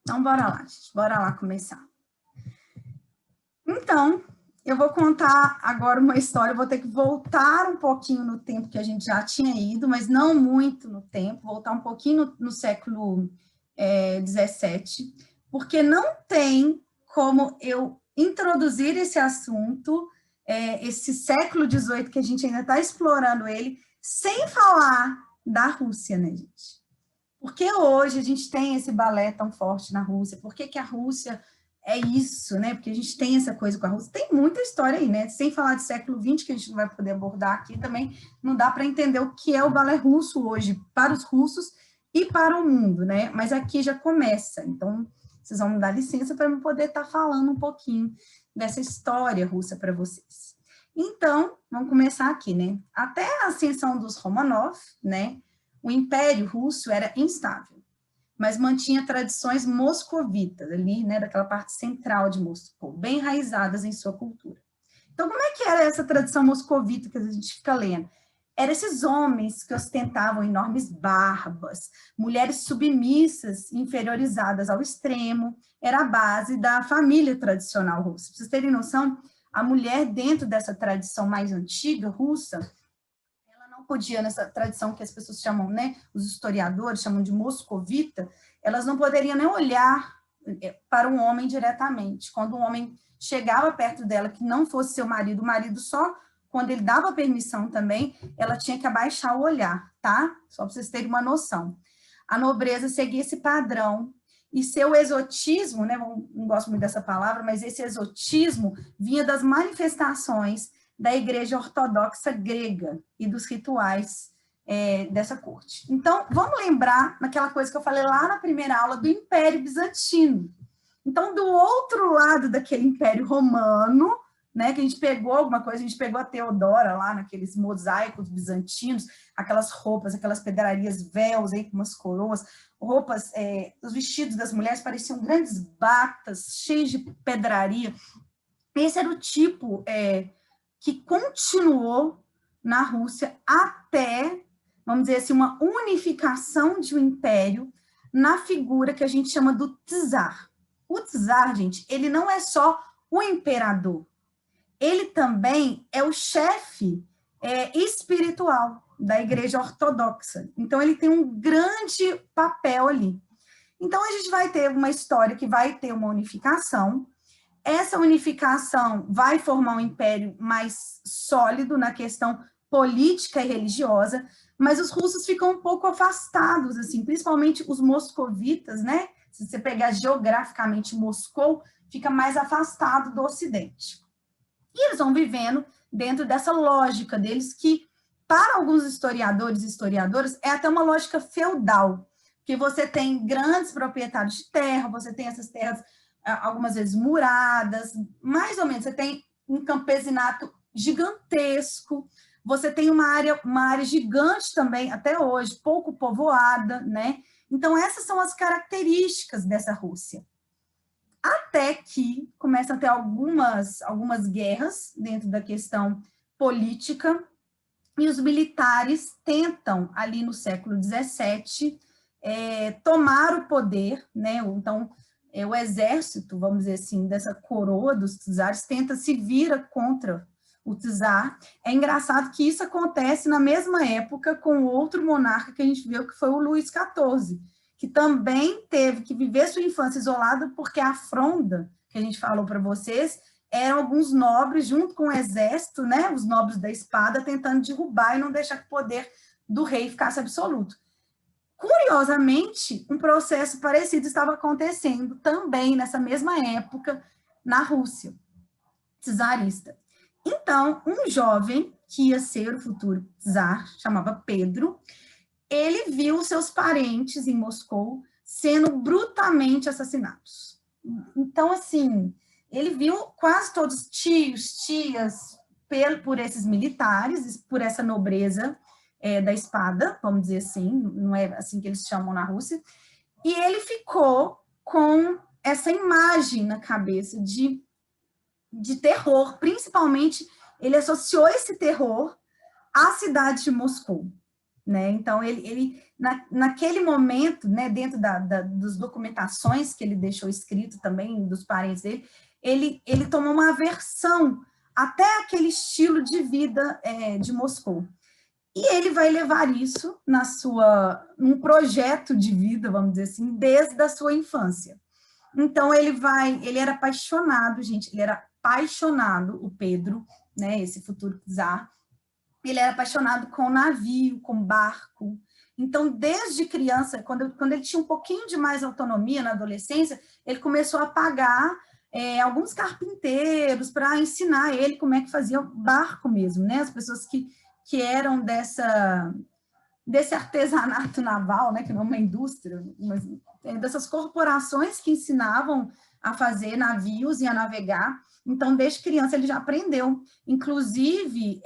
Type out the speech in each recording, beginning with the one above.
Então, bora lá, gente. Bora lá começar. Então, eu vou contar agora uma história, eu vou ter que voltar um pouquinho no tempo que a gente já tinha ido, mas não muito no tempo, voltar um pouquinho no século XVII, porque não tem como eu introduzir esse assunto, esse século XVIII que a gente ainda está explorando ele, sem falar da Rússia, né, gente? Porque hoje a gente tem esse balé tão forte na Rússia? Por que que a Rússia é isso, né? Porque a gente tem essa coisa com a Rússia. Tem muita história aí, né? Sem falar de século XX, que a gente não vai poder abordar aqui também, não dá para entender o que é o balé russo hoje para os russos e para o mundo, né? Mas aqui já começa. Então, vocês vão me dar licença para eu poder estar falando um pouquinho dessa história russa para vocês. Então, vamos começar aqui, né? Até a ascensão dos Romanov, né? O Império Russo era instável, mas mantinha tradições moscovitas ali, né, daquela parte central de Moscou, bem enraizadas em sua cultura. Então, como é que era essa tradição moscovita que a gente fica lendo? Eram esses homens que ostentavam enormes barbas, mulheres submissas, inferiorizadas ao extremo, era a base da família tradicional russa. Para vocês terem noção, a mulher dentro dessa tradição mais antiga russa, não podia, nessa tradição que as pessoas chamam, né, os historiadores chamam de moscovita, elas não poderiam nem olhar para um homem diretamente. Quando um homem chegava perto dela, que não fosse seu marido, o marido só, quando ele dava permissão também, ela tinha que abaixar o olhar, tá? Só para vocês terem uma noção. A nobreza seguia esse padrão, e seu exotismo, né, não gosto muito dessa palavra, mas esse exotismo vinha das manifestações da Igreja Ortodoxa grega e dos rituais dessa corte. Então, vamos lembrar naquela coisa que eu falei lá na primeira aula do Império Bizantino. Então, do outro lado daquele Império Romano, né, que a gente pegou alguma coisa, a gente pegou a Teodora lá naqueles mosaicos bizantinos, aquelas roupas, aquelas pedrarias, véus aí com umas coroas, roupas, os vestidos das mulheres pareciam grandes batas, cheios de pedraria. Esse era o tipo que continuou na Rússia até, vamos dizer assim, uma unificação de um império na figura que a gente chama do czar. O czar, gente, ele não é só o imperador, ele também é o chefe espiritual da Igreja Ortodoxa. Então, ele tem um grande papel ali. Então, a gente vai ter uma história que vai ter uma unificação. Essa unificação vai formar um império mais sólido na questão política e religiosa, mas os russos ficam um pouco afastados, assim, principalmente os moscovitas, né? Se você pegar geograficamente Moscou, fica mais afastado do Ocidente. E eles vão vivendo dentro dessa lógica deles que, para alguns historiadores e historiadoras, é até uma lógica feudal, que você tem grandes proprietários de terra, você tem essas terras algumas vezes muradas, mais ou menos, você tem um campesinato gigantesco, você tem uma área gigante também, até hoje, pouco povoada, né? Então, essas são as características dessa Rússia. Até que começam a ter algumas guerras dentro da questão política, e os militares tentam, ali no século XVII, tomar o poder, né? Então, o exército, vamos dizer assim, dessa coroa dos czares, tenta se vira contra o czar. É engraçado que isso acontece na mesma época com outro monarca que a gente viu, que foi o Luís XIV, que também teve que viver sua infância isolada, porque a fronda, que a gente falou para vocês, eram alguns nobres, junto com o exército, né, os nobres da espada, tentando derrubar e não deixar que o poder do rei ficasse absoluto. Curiosamente, um processo parecido estava acontecendo também nessa mesma época na Rússia czarista. Então, um jovem que ia ser o futuro czar, chamava Pedro, ele viu seus parentes em Moscou sendo brutalmente assassinados. Então, assim, ele viu quase todos tios, tias, por esses militares, por essa nobreza da espada, vamos dizer assim, não é assim que eles chamam na Rússia, e ele ficou com essa imagem na cabeça de terror, principalmente ele associou esse terror à cidade de Moscou. né? Então, naquele momento, né, dentro das documentações que ele deixou escrito também, dos parentes dele, ele tomou uma aversão até aquele estilo de vida de Moscou. E ele vai levar isso num projeto de vida, vamos dizer assim, desde a sua infância. Então, ele era apaixonado, gente, ele era apaixonado, o Pedro, né, esse futuro czar, ele era apaixonado com navio, com barco. Então, desde criança, quando ele tinha um pouquinho de mais autonomia na adolescência, ele começou a pagar alguns carpinteiros para ensinar ele como é que fazia barco mesmo, né? As pessoas que eram desse artesanato naval, né? Que não é uma indústria, mas dessas corporações que ensinavam a fazer navios e a navegar. Então, desde criança, ele já aprendeu. Inclusive,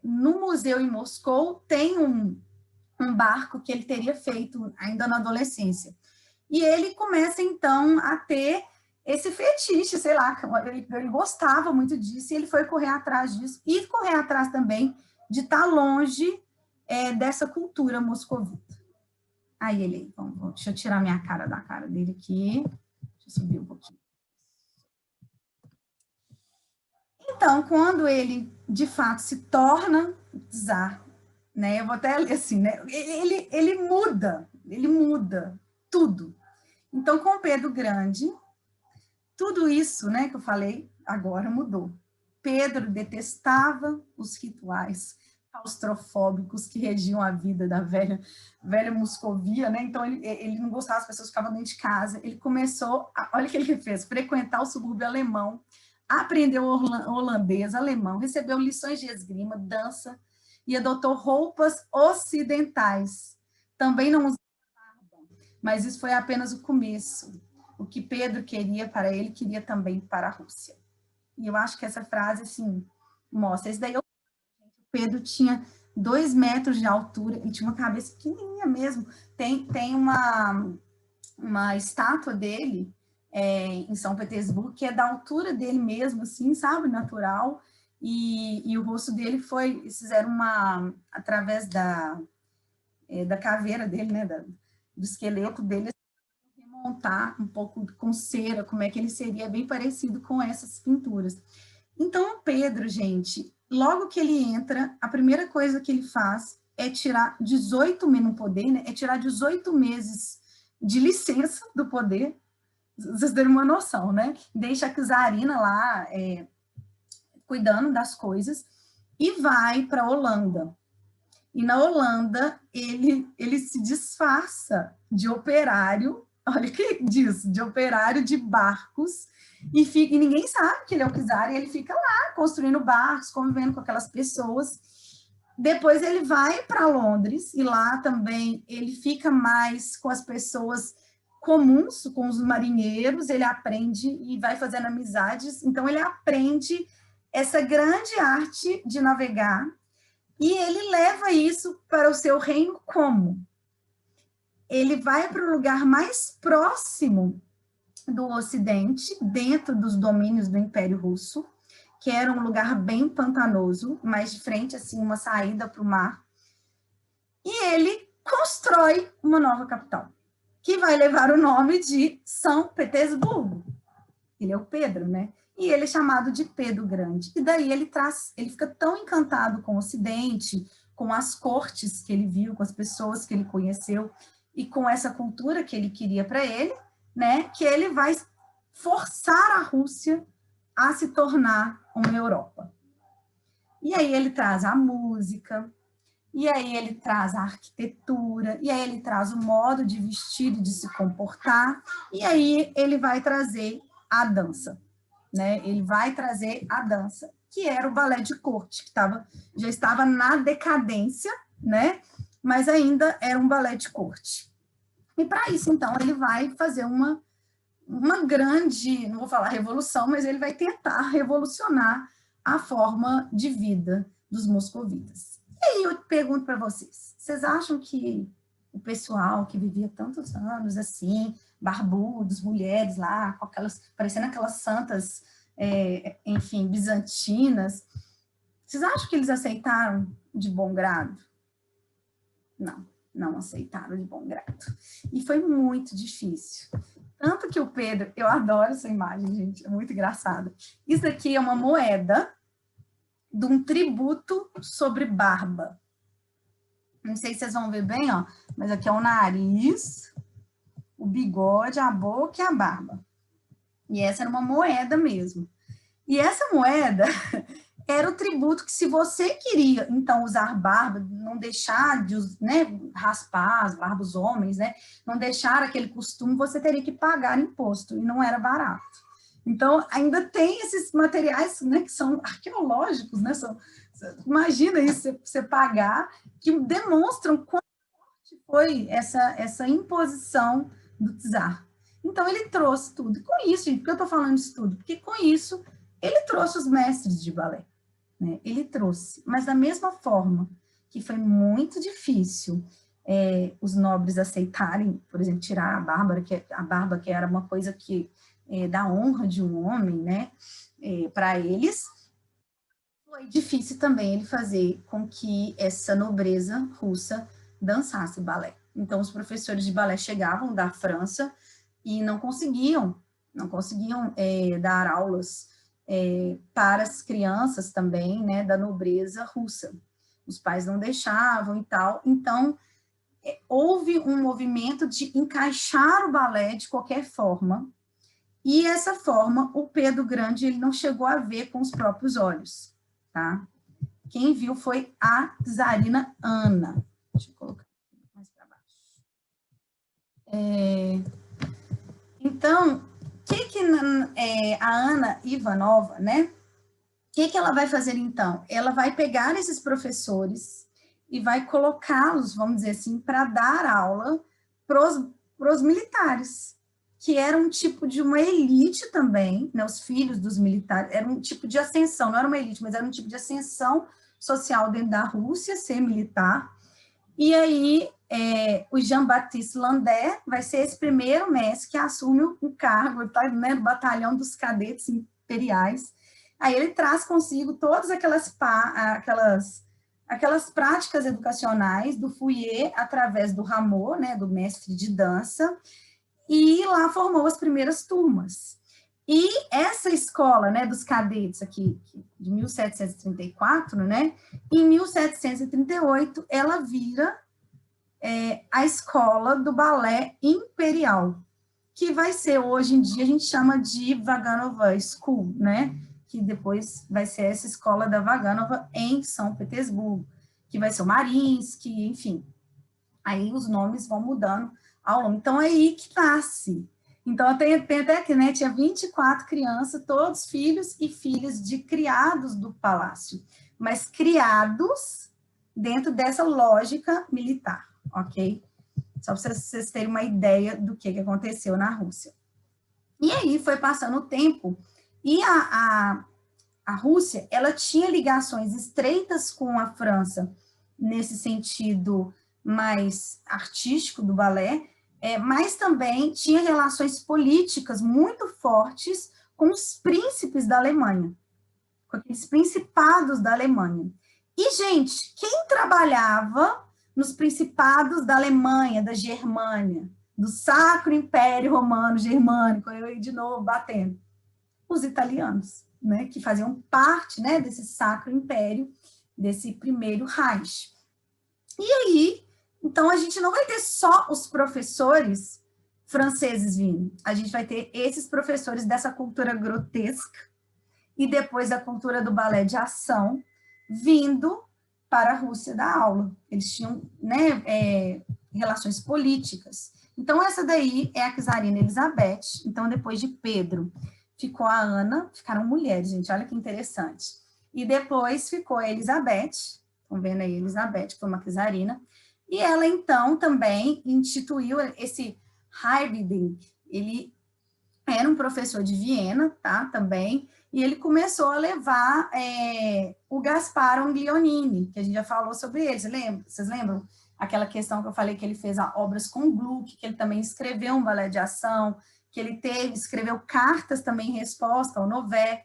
no museu em Moscou, tem um barco que ele teria feito ainda na adolescência. E ele começa, então, a ter esse fetiche, sei lá, ele gostava muito disso, e ele foi correr atrás disso, e correr atrás também de estar longe dessa cultura moscovita. Aí ele, deixa eu tirar minha cara da cara dele aqui, deixa eu subir um pouquinho. Então, quando ele, de fato, se torna czar, né, eu vou até ler assim, né, ele muda tudo. Então, com Pedro Grande, tudo isso, né, que eu falei, agora mudou. Pedro detestava os rituais claustrofóbicos que regiam a vida da velha Moscovia, né? Então, ele não gostava, as pessoas ficavam dentro de casa. Ele começou, olha o que ele fez, frequentar o subúrbio alemão, aprendeu holandês, alemão, recebeu lições de esgrima, dança e adotou roupas ocidentais. Também não usava barba, mas isso foi apenas o começo. O que Pedro queria para ele, queria também para a Rússia. E eu acho que essa frase, assim, mostra. Esse daí, o Pedro tinha 2 metros de altura, ele tinha uma cabeça pequenininha mesmo. Tem uma estátua dele em São Petersburgo, que é da altura dele mesmo, assim, sabe, natural. E o rosto dele fizeram através da caveira dele, né, do esqueleto dele, montar um pouco com cera, como é que ele seria, bem parecido com essas pinturas. Então, o Pedro, gente, logo que ele entra, a primeira coisa que ele faz é tirar 18 meses no poder, né? É tirar 18 meses de licença do poder, vocês terem uma noção, né? Deixa a czarina lá cuidando das coisas e vai para a Holanda. E na Holanda, ele se disfarça de operário, olha o que diz, de operário de barcos, e ninguém sabe que ele é o czar, e ele fica lá construindo barcos, convivendo com aquelas pessoas. Depois ele vai para Londres, e lá também ele fica mais com as pessoas comuns, com os marinheiros, ele aprende e vai fazendo amizades, então ele aprende essa grande arte de navegar, e ele leva isso para o seu reino como? Ele vai para o lugar mais próximo do Ocidente, dentro dos domínios do Império Russo, que era um lugar bem pantanoso, mais de frente, assim, uma saída para o mar. E ele constrói uma nova capital, que vai levar o nome de São Petersburgo. Ele é o Pedro, né? E ele é chamado de Pedro Grande. E daí ele fica tão encantado com o Ocidente, com as cortes que ele viu, com as pessoas que ele conheceu, e com essa cultura que ele queria para ele, né, que ele vai forçar a Rússia a se tornar uma Europa. E aí ele traz a música, e aí ele traz a arquitetura, e aí ele traz o modo de vestir e de se comportar, e aí ele vai trazer a dança, né? Ele vai trazer a dança, que era o balé de corte, que já estava na decadência, né? Mas ainda era um balé de corte. E para isso, então, ele vai fazer uma grande, não vou falar revolução, mas ele vai tentar revolucionar a forma de vida dos moscovitas. E aí eu pergunto para vocês acham que o pessoal que vivia tantos anos assim, barbudos, mulheres lá, com parecendo aquelas santas, enfim, bizantinas, vocês acham que eles aceitaram de bom grado? não aceitaram de bom grado. E foi muito difícil. Tanto que o Pedro, eu adoro essa imagem, gente, é muito engraçada. Isso aqui é uma moeda de um tributo sobre barba. Não sei se vocês vão ver bem, ó, mas aqui é o nariz, o bigode, a boca e a barba. E essa era uma moeda mesmo. E essa moeda era o tributo que, se você queria, então, usar barba, não deixar de, né, raspar as barbas dos homens, né, não deixar aquele costume, você teria que pagar imposto, e não era barato. Então, ainda tem esses materiais, né, que são arqueológicos, né, imagina isso, você pagar, que demonstram quão forte foi essa imposição do czar. Então, ele trouxe tudo. E com isso, gente, por que eu estou falando isso tudo? Porque com isso, ele trouxe os mestres de balé. Né? Ele trouxe, mas da mesma forma que foi muito difícil os nobres aceitarem, por exemplo, tirar a barba que era uma coisa que da honra de um homem, né, para eles, foi difícil também ele fazer com que essa nobreza russa dançasse balé. Então, os professores de balé chegavam da França e não conseguiam dar aulas para as crianças também, né, da nobreza russa. Os pais não deixavam e tal. Então, houve um movimento de encaixar o balé de qualquer forma, e essa forma, o Pedro Grande, ele não chegou a ver com os próprios olhos, tá? Quem viu foi a czarina Ana. Deixa eu colocar mais para baixo. Então, a Ana Ivanova, né? O que ela vai fazer, então? Ela vai pegar esses professores e vai colocá-los, vamos dizer assim, para dar aula para os militares, que era um tipo de uma elite também, né? Os filhos dos militares, era um tipo de ascensão, não era uma elite, mas era um tipo de ascensão social dentro da Rússia, ser militar. E aí, o Jean-Baptiste Landais vai ser esse primeiro mestre que assume o cargo, tá, né, do batalhão dos cadetes imperiais. Aí ele traz consigo todas aquelas práticas educacionais do Fouillé através do Rameau, né, do mestre de dança, e lá formou as primeiras turmas. E essa escola, né, dos cadetes aqui, de 1734, né, em 1738, ela vira a escola do balé imperial, que vai ser, hoje em dia, a gente chama de Vaganova School, né, que depois vai ser essa escola da Vaganova em São Petersburgo, que vai ser o Mariinsky, enfim. Aí os nomes vão mudando ao longo. Então, é aí que nasce. Então, tem até aqui, né, tinha 24 crianças, todos filhos e filhas de criados do palácio, mas criados dentro dessa lógica militar, ok? Só para vocês terem uma ideia do que aconteceu na Rússia. E aí foi passando o tempo, e a Rússia, ela tinha ligações estreitas com a França, nesse sentido mais artístico do balé, mas também tinha relações políticas muito fortes com os príncipes da Alemanha, com aqueles principados da Alemanha. E, gente, quem trabalhava nos principados da Alemanha, da Germânia, do Sacro Império Romano Germânico, eu aí de novo batendo, os italianos, né, que faziam parte, né, desse Sacro Império, desse primeiro Reich. E aí, então, a gente não vai ter só os professores franceses vindo, a gente vai ter esses professores dessa cultura grotesca e depois da cultura do balé de ação vindo para a Rússia dar aula. Eles tinham, né, relações políticas. Então, essa daí é a czarina Elizabeth. Então, depois de Pedro, ficou a Ana, ficaram mulheres, gente, olha que interessante. E depois ficou a Elizabeth, estão vendo aí, Elizabeth, que foi uma czarina, e ela, então, também instituiu esse Heibding. Ele era um professor de Viena, tá, também, e ele começou a levar o Gaspar Angliolini, que a gente já falou sobre ele, vocês lembram? Aquela questão que eu falei que ele fez obras com Gluck, que ele também escreveu um balé de ação, que ele escreveu cartas também em resposta ao Nové.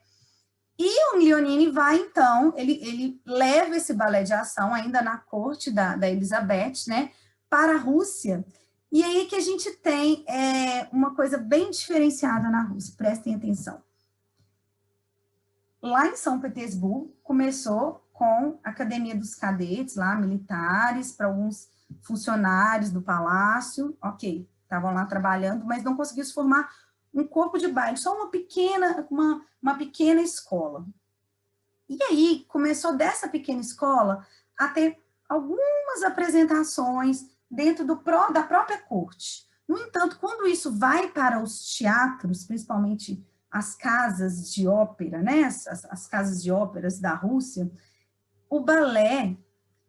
E o Leonine vai, então, ele leva esse balé de ação, ainda na corte da Elizabeth, né, para a Rússia. E aí que a gente tem uma coisa bem diferenciada na Rússia, prestem atenção. Lá em São Petersburgo, começou com a Academia dos Cadetes, lá, militares, para alguns funcionários do palácio, ok, estavam lá trabalhando, mas não conseguiu se formar um corpo de baile, só uma pequena escola. E aí, começou dessa pequena escola a ter algumas apresentações dentro da própria corte. No entanto, quando isso vai para os teatros, principalmente as casas de ópera, né, as casas de óperas da Rússia, o balé,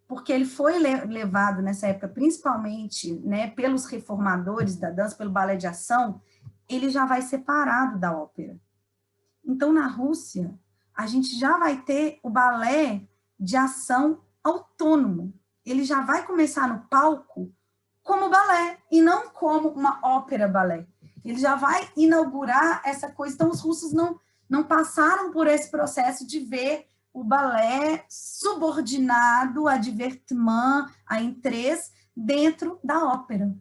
porque ele foi levado nessa época, principalmente, né, pelos reformadores da dança, pelo balé de ação, ele já vai separado da ópera. Então, na Rússia, a gente já vai ter o balé de ação autônomo. Ele já vai começar no palco como balé, e não como uma ópera-balé. Ele já vai inaugurar essa coisa. Então, os russos não passaram por esse processo de ver o balé subordinado a divertiment, a entrées, dentro da ópera.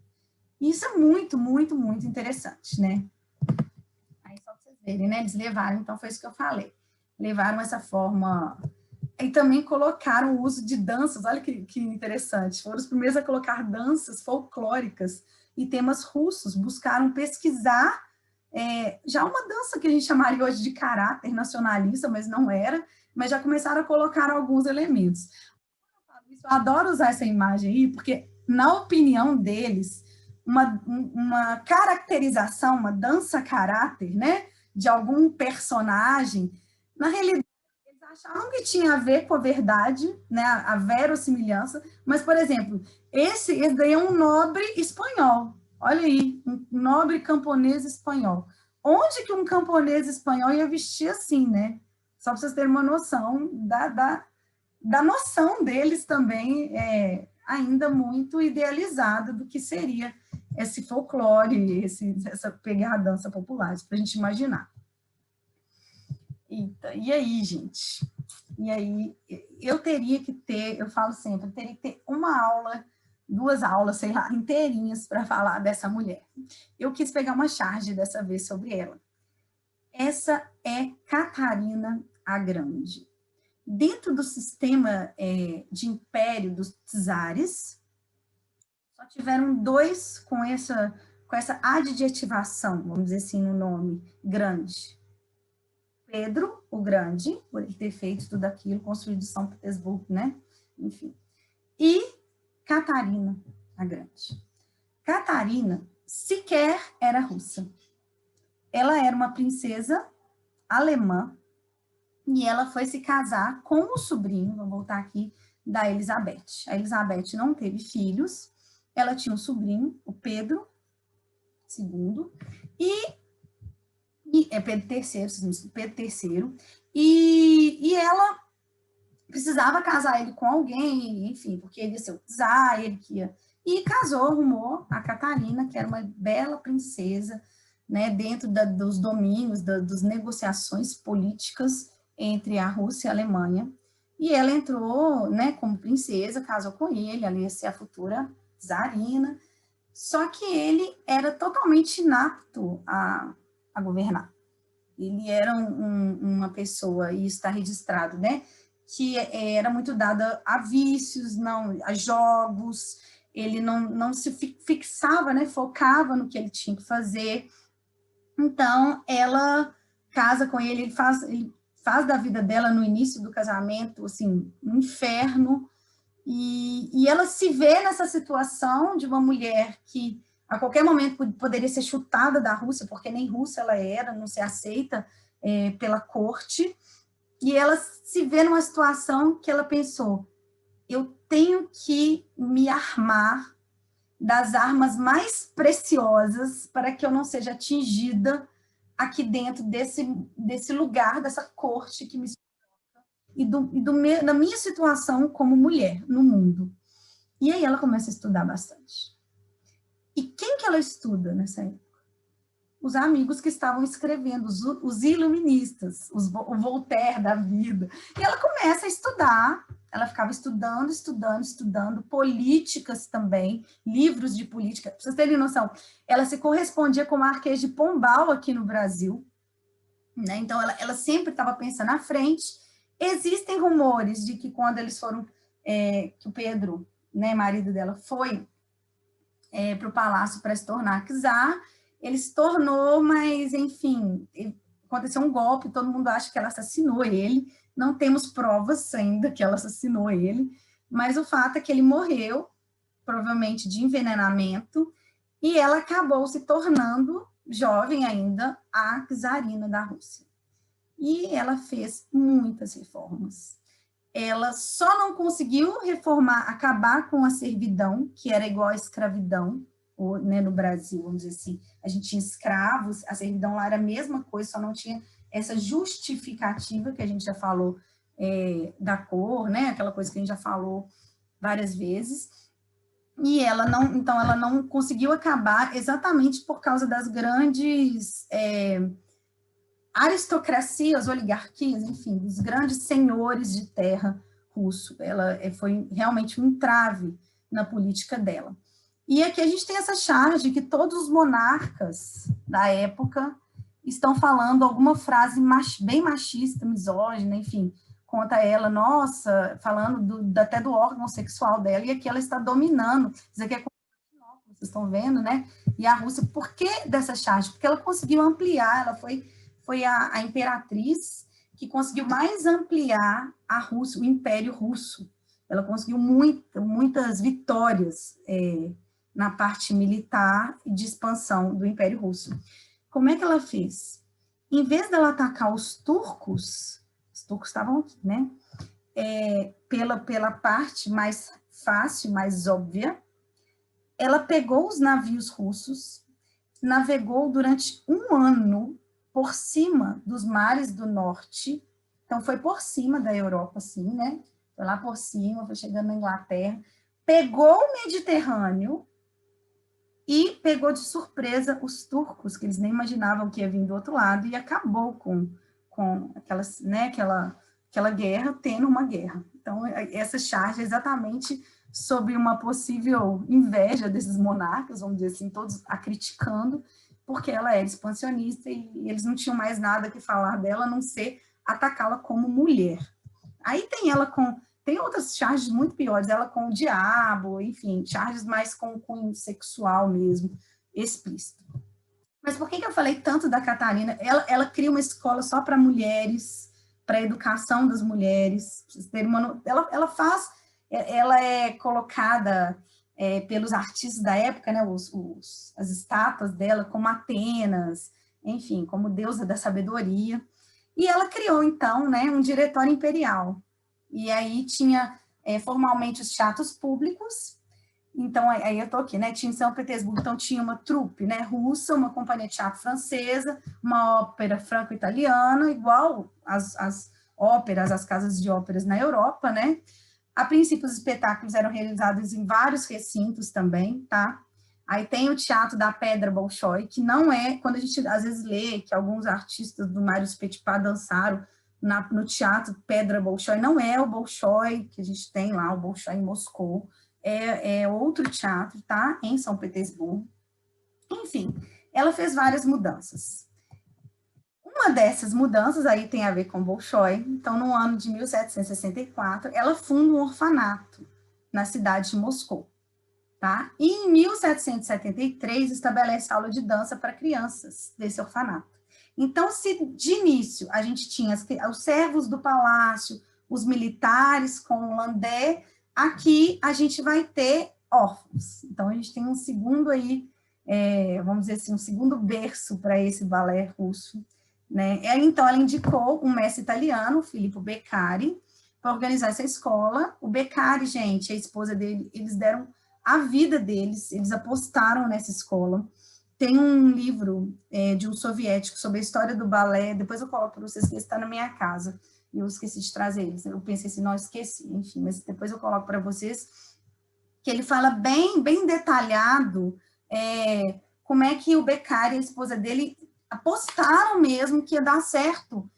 Isso é muito, muito, muito interessante, né? Aí, só para vocês verem, né? Eles levaram, então, foi isso que eu falei. Levaram essa forma... E também colocaram o uso de danças, olha que interessante, foram os primeiros a colocar danças folclóricas e temas russos, buscaram pesquisar já uma dança que a gente chamaria hoje de caráter nacionalista, mas não era, mas já começaram a colocar alguns elementos. Eu adoro usar essa imagem aí, porque, na opinião deles, uma caracterização, uma dança-caráter, né, de algum personagem, na realidade, achavam que tinha a ver com a verdade, né, a verossimilhança, mas, por exemplo, esse daí é um nobre espanhol, olha aí, um nobre camponês espanhol. Onde que um camponês espanhol ia vestir assim, né? Só para vocês terem uma noção da noção deles também, ainda muito idealizada do que seria esse folclore, essa pegar a dança popular, para a gente imaginar. Eita, e aí, gente? E aí, eu teria que ter, eu falo sempre, eu teria que ter uma aula, 2 aulas, sei lá, inteirinhas para falar dessa mulher. Eu quis pegar uma charge dessa vez sobre ela. Essa é Catarina a Grande. Dentro do sistema de império dos czares, só tiveram 2 com essa adjetivação, vamos dizer assim, no nome, grande. Pedro o Grande, por ele ter feito tudo aquilo, construído São Petersburgo, né? Enfim. E Catarina a Grande. Catarina sequer era russa. Ela era uma princesa alemã e ela foi se casar com o sobrinho, vou voltar aqui, da Elizabeth. A Elizabeth não teve filhos, ela tinha um sobrinho, o Pedro II, Pedro III, e ela precisava casar ele com alguém, enfim, porque ele ia ser o czar, ele que ia... E casou, arrumou a Catarina, que era uma bela princesa, né, dentro dos domínios, das negociações políticas entre a Rússia e a Alemanha. E ela entrou, né, como princesa, casou com ele, ela ia ser a futura czarina, só que ele era totalmente inapto a governar. Ele era uma pessoa, e está registrado, né, que era muito dada a vícios, a jogos, ele não se fixava, né, focava no que ele tinha que fazer. Então, ela casa com ele, ele faz da vida dela, no início do casamento, assim, um inferno, e ela se vê nessa situação de uma mulher que a qualquer momento poderia ser chutada da Rússia, porque nem russa ela era, não se aceita pela corte, e ela se vê numa situação que ela pensou, eu tenho que me armar das armas mais preciosas para que eu não seja atingida aqui dentro desse lugar, dessa corte que me da minha situação como mulher no mundo. E aí ela começa a estudar bastante. E quem que ela estuda nessa época? os amigos que estavam escrevendo, os iluministas, o Voltaire da vida. E ela começa a estudar, ela ficava estudando políticas também, livros de política. Para vocês terem noção, ela se correspondia com o Marquês de Pombal aqui no Brasil, né? Então, ela sempre estava pensando à frente. Existem rumores de que quando eles foram, que o Pedro, né, marido dela, foi para o palácio para se tornar czar, ele se tornou, mas, enfim, aconteceu um golpe, todo mundo acha que ela assassinou ele, não temos provas ainda que ela assassinou ele, mas o fato é que ele morreu, provavelmente de envenenamento, e ela acabou se tornando, jovem ainda, a czarina da Rússia. E ela fez muitas reformas. Ela só não conseguiu reformar, acabar com a servidão, que era igual à escravidão, ou, né, no Brasil, vamos dizer assim, a gente tinha escravos, a servidão lá era a mesma coisa, só não tinha essa justificativa que a gente já falou da cor, né, aquela coisa que a gente já falou várias vezes, e então ela não conseguiu acabar exatamente por causa das grandes aristocracias, oligarquias, enfim, dos grandes senhores de terra russo. Ela foi realmente um entrave na política dela. E aqui a gente tem essa charge que todos os monarcas da época estão falando alguma frase bem machista, misógina, enfim, contra ela, nossa, falando até do órgão sexual dela, e aqui ela está dominando. Isso aqui é vocês estão vendo, né? E a Rússia, por que dessa charge? Porque ela conseguiu ampliar, ela foi a imperatriz que conseguiu mais ampliar a Rússia, o Império Russo. Ela conseguiu muitas vitórias na parte militar e de expansão do Império Russo. Como é que ela fez? Em vez dela atacar os turcos estavam aqui, né? Pela parte mais fácil, mais óbvia, ela pegou os navios russos, navegou durante um ano por cima dos mares do norte, então foi por cima da Europa, assim, né? Foi lá por cima, foi chegando na Inglaterra, pegou o Mediterrâneo e pegou de surpresa os turcos, que eles nem imaginavam que ia vir do outro lado, e acabou com aquela guerra, tendo uma guerra. Então, essa charge é exatamente sobre uma possível inveja desses monarcas, vamos dizer assim, todos a criticando, porque ela era expansionista e eles não tinham mais nada que falar dela, a não ser atacá-la como mulher. Aí tem outras charges muito piores, ela com o diabo, enfim, charges mais com cunho sexual mesmo, explícito. Mas por que eu falei tanto da Catarina? Ela cria uma escola só para mulheres, para a educação das mulheres, ela é colocada pelos artistas da época, né, as estátuas dela como Atenas, enfim, como deusa da sabedoria, e ela criou, então, né, um diretório imperial, e aí tinha formalmente os teatros públicos, então aí eu estou aqui, né, tinha em São Petersburgo, então tinha uma trupe, né, russa, uma companhia de teatro francesa, uma ópera franco-italiana, igual as óperas, as casas de óperas na Europa, né. A princípio, os espetáculos eram realizados em vários recintos também, tá? Aí tem o Teatro da Pedra Bolshoi, que não é, quando a gente às vezes lê que alguns artistas do Marius Petipa dançaram no Teatro Pedra Bolshoi, não é o Bolshoi que a gente tem lá, o Bolshoi em Moscou, é outro teatro, tá? Em São Petersburgo. Enfim, ela fez várias mudanças. Uma dessas mudanças aí tem a ver com Bolshoi. Então, no ano de 1764, ela funda um orfanato na cidade de Moscou, tá? E em 1773 estabelece aula de dança para crianças desse orfanato. Então, se de início a gente tinha os servos do palácio, os militares com o landé, aqui a gente vai ter órfãos. Então, a gente tem um segundo aí, vamos dizer assim, um segundo berço para esse balé russo, né? Então, ela indicou um mestre italiano, Filippo Beccari, para organizar essa escola. O Beccari, gente, a esposa dele, eles deram a vida deles, eles apostaram nessa escola. Tem um livro de um soviético sobre a história do balé, depois eu coloco para vocês que está na minha casa, e eu esqueci de trazer eles, eu pensei assim, não, esqueci, enfim, mas depois eu coloco para vocês, que ele fala bem detalhado como é que o Beccari e a esposa dele apostaram mesmo que ia dar certo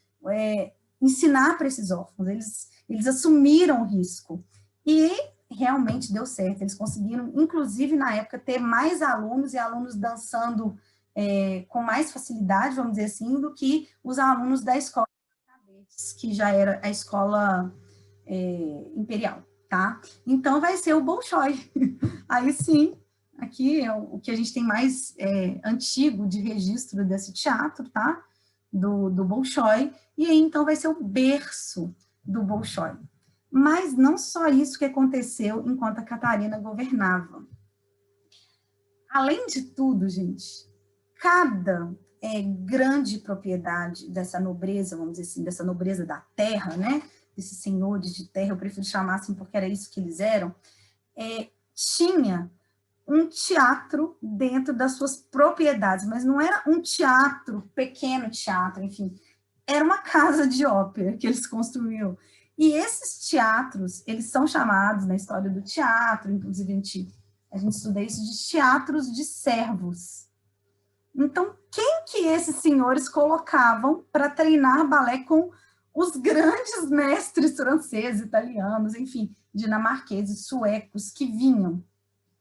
ensinar para esses órfãos. Eles assumiram o risco. E realmente deu certo. Eles conseguiram, inclusive, na época, ter mais alunos e alunos dançando com mais facilidade, vamos dizer assim, do que os alunos da escola, que já era a escola imperial, tá? Então, vai ser o Bolshoi. Aí, sim, aqui é o que a gente tem mais antigo de registro desse teatro, tá? Do Bolshoi. E aí, então, vai ser o berço do Bolshoi. Mas não só isso que aconteceu enquanto a Catarina governava. Além de tudo, gente, cada grande propriedade dessa nobreza, vamos dizer assim, dessa nobreza da terra, né? Esses senhores de terra, eu prefiro chamar assim porque era isso que eles eram, tinha um teatro dentro das suas propriedades, mas não era um teatro, pequeno teatro, enfim, era uma casa de ópera que eles construíram. E esses teatros, eles são chamados, na história do teatro, inclusive a gente estuda isso, de teatros de servos. Então, quem que esses senhores colocavam para treinar balé com os grandes mestres franceses, italianos, enfim, dinamarqueses, suecos, que vinham,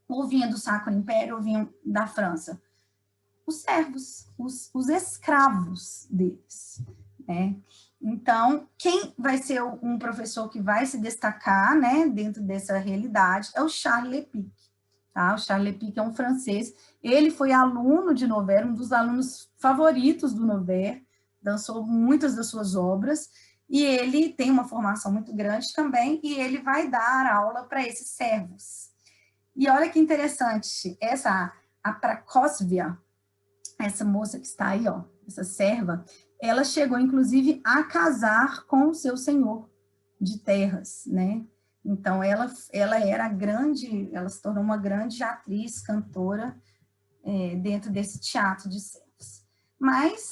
ou vinham do Sacro Império, ou vinham da França? Os servos, os escravos deles, né? Então, quem vai ser um professor que vai se destacar, né, dentro dessa realidade é o Charles Lepic, tá? O Charles Lepic é um francês, ele foi aluno de Noverre, um dos alunos favoritos do Noverre, dançou muitas das suas obras, e ele tem uma formação muito grande também, e ele vai dar aula para esses servos. E olha que interessante, a Pracósvia, essa moça que está aí, ó, essa serva, ela chegou, inclusive, a casar com o seu senhor de terras, né? Então, ela era grande, ela se tornou uma grande atriz, cantora, dentro desse teatro de servos. Mas,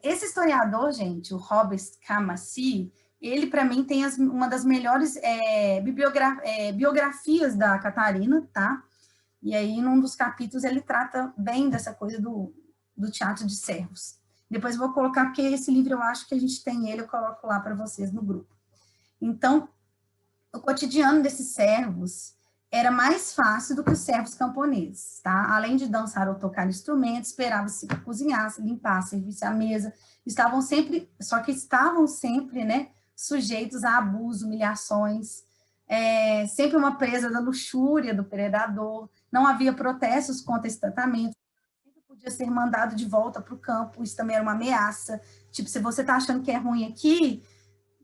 esse historiador, gente, o Robert Camassi, ele, para mim, tem uma das melhores biografias da Catarina, tá? E aí, num dos capítulos, ele trata bem dessa coisa do teatro de servos. Depois eu vou colocar, porque esse livro eu acho que a gente tem ele, eu coloco lá para vocês no grupo. Então, o cotidiano desses servos era mais fácil do que os servos camponeses, tá? Além de dançar ou tocar instrumentos, esperava-se que cozinhasse, limpasse, servisse a mesa, estavam sempre, né, sujeitos a abuso, humilhações, sempre uma presa da luxúria do predador, não havia protestos contra esse tratamento, podia ser mandado de volta para o campo, isso também era uma ameaça, tipo, se você está achando que é ruim aqui,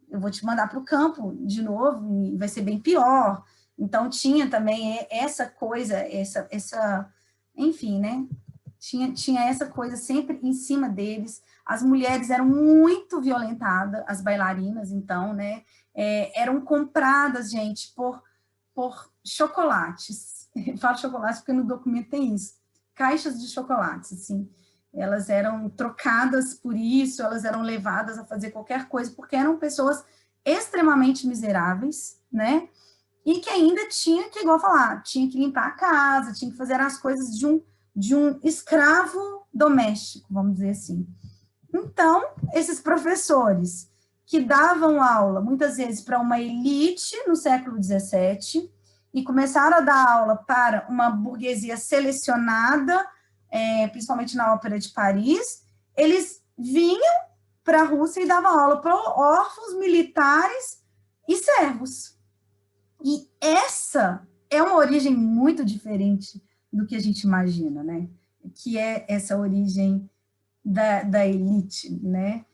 eu vou te mandar para o campo de novo, e vai ser bem pior. Então, tinha também essa coisa, enfim, né? Tinha essa coisa sempre em cima deles. As mulheres eram muito violentadas, as bailarinas, então, né? Eram compradas, gente, por chocolates. Eu falo chocolates porque no documento tem isso. Caixas de chocolates, assim. Elas eram trocadas por isso, elas eram levadas a fazer qualquer coisa, porque eram pessoas extremamente miseráveis, né? E que ainda tinha que, igual falar, tinha que limpar a casa, tinha que fazer as coisas de um escravo doméstico, vamos dizer assim. Então, esses professores que davam aula, muitas vezes, para uma elite no século XVII, e começaram a dar aula para uma burguesia selecionada, principalmente na Ópera de Paris, eles vinham para a Rússia e davam aula para órfãos, militares e servos. E essa é uma origem muito diferente do que a gente imagina, né? Que é essa origem da elite, né?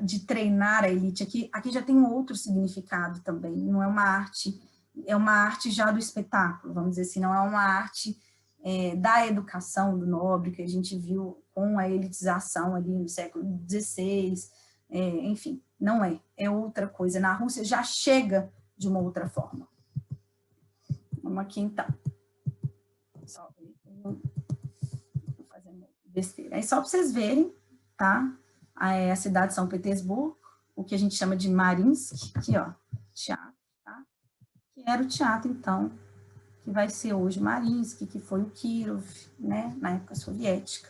De treinar a elite. Aqui já tem um outro significado também, não é uma arte, é uma arte já do espetáculo, vamos dizer assim, não é uma arte da educação do nobre, que a gente viu com a elitização ali no século XVI, enfim, não é outra coisa. Na Rússia já chega de uma outra forma. Vamos aqui, então. Só fazendo besteira. Aí, só para vocês verem, tá? A cidade de São Petersburgo, o que a gente chama de Mariinsky, aqui, ó, teatro, tá? Que era o teatro, então, que vai ser hoje Mariinsky, que foi o Kirov, né, na época soviética.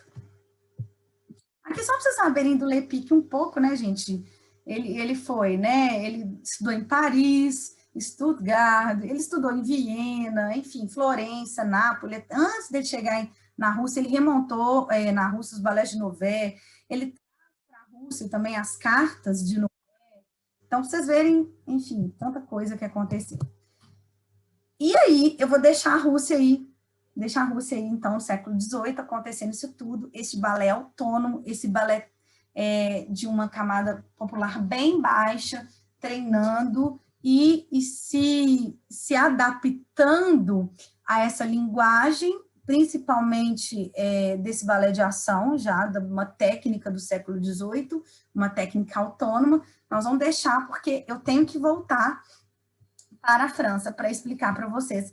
Aqui só para vocês saberem do Lepic um pouco, né, gente? Ele foi, né, ele estudou em Paris, Stuttgart, ele estudou em Viena, enfim, Florença, Nápoles. Antes de chegar na Rússia, ele remontou na Rússia os balés de Nové, ele traz para a Rússia também as cartas de Nové. Então, para vocês verem, enfim, tanta coisa que aconteceu. E aí, eu vou deixar a Rússia aí, então, no século XVIII, acontecendo isso tudo, esse balé autônomo, esse balé de uma camada popular bem baixa, treinando e se adaptando a essa linguagem, principalmente desse balé de ação, já de uma técnica do século XVIII, uma técnica autônoma. Nós vamos deixar, porque eu tenho que voltar para a França para explicar para vocês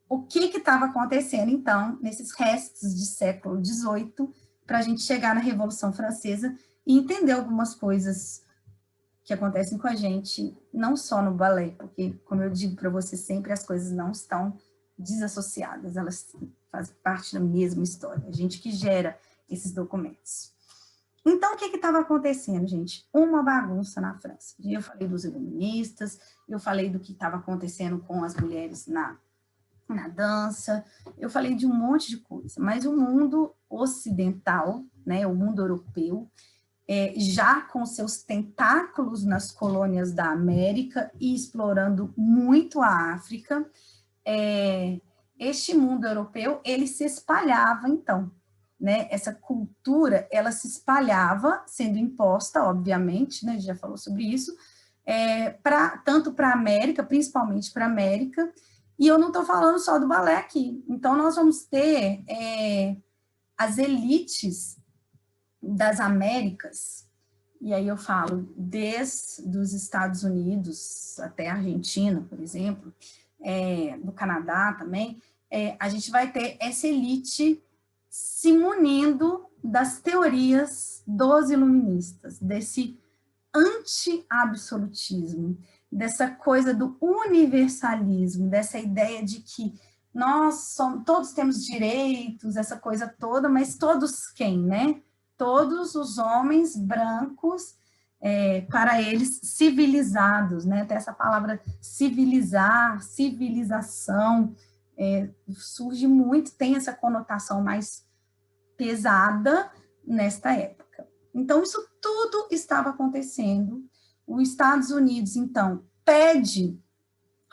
o que estava acontecendo, então, nesses restos de século XVIII, para a gente chegar na Revolução Francesa e entender algumas coisas que acontecem com a gente, não só no balé, porque, como eu digo para vocês sempre, as coisas não estão desassociadas, elas fazem parte da mesma história, a gente que gera esses documentos. Então, o que estava acontecendo, gente? Uma bagunça na França. Eu falei dos iluministas, eu falei do que estava acontecendo com as mulheres na dança, eu falei de um monte de coisa, mas o mundo ocidental, né, o mundo europeu, já com seus tentáculos nas colônias da América e explorando muito a África, este mundo europeu, ele se espalhava, então, né, essa cultura, ela se espalhava, sendo imposta, obviamente, né, a gente já falou sobre isso, tanto para a América, principalmente para a América, e eu não estou falando só do balé aqui. Então, nós vamos ter as elites das Américas, e aí eu falo desde os Estados Unidos até a Argentina, por exemplo, do Canadá também, a gente vai ter essa elite se munindo das teorias dos iluministas, desse anti-absolutismo, dessa coisa do universalismo, dessa ideia de que todos temos direitos, essa coisa toda, mas todos quem, né? Todos os homens brancos, para eles, civilizados, né? Até essa palavra civilizar, civilização, surge muito, tem essa conotação mais pesada nesta época. Então, isso tudo estava acontecendo. Os Estados Unidos, então, pede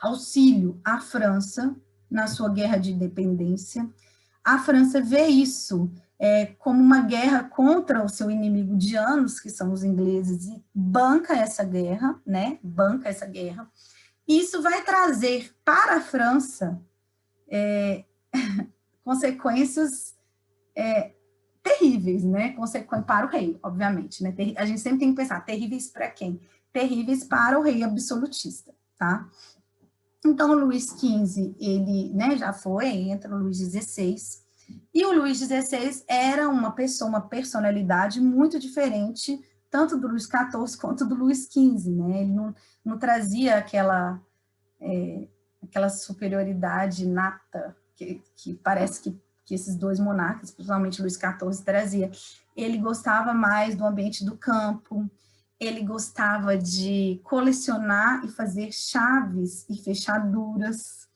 auxílio à França na sua guerra de independência. A França vê isso como uma guerra contra o seu inimigo de anos, que são os ingleses, e banca essa guerra, né? Banca essa guerra. E isso vai trazer para a França consequências terríveis, né? Para o rei, obviamente, né? A gente sempre tem que pensar, terríveis para quem? Terríveis para o rei absolutista, tá? Então, o Luís XV, ele, né, já foi, entra o Luís XVI, e o Luís XVI era uma personalidade muito diferente, tanto do Luís XIV quanto do Luís XV, né? Ele não trazia aquela superioridade nata que parece que esses dois monarcas, principalmente Luís XIV, trazia. Ele gostava mais do ambiente do campo, ele gostava de colecionar e fazer chaves e fechaduras,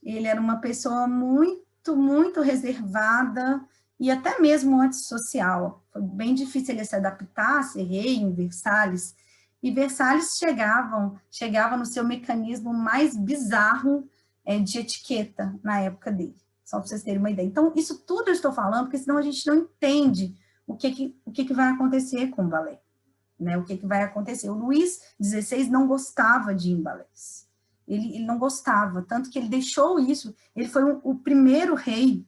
ele era uma pessoa muito, muito reservada e até mesmo antissocial. Foi bem difícil ele se adaptar a ser rei em Versalhes, e Versalhes chegava no seu mecanismo mais bizarro de etiqueta na época dele. Só para vocês terem uma ideia. Então, isso tudo eu estou falando, porque senão a gente não entende o que vai acontecer com o balé, né? O que vai acontecer. O Luís XVI não gostava de ir em balés. Ele não gostava, tanto que ele deixou isso. Ele foi o primeiro rei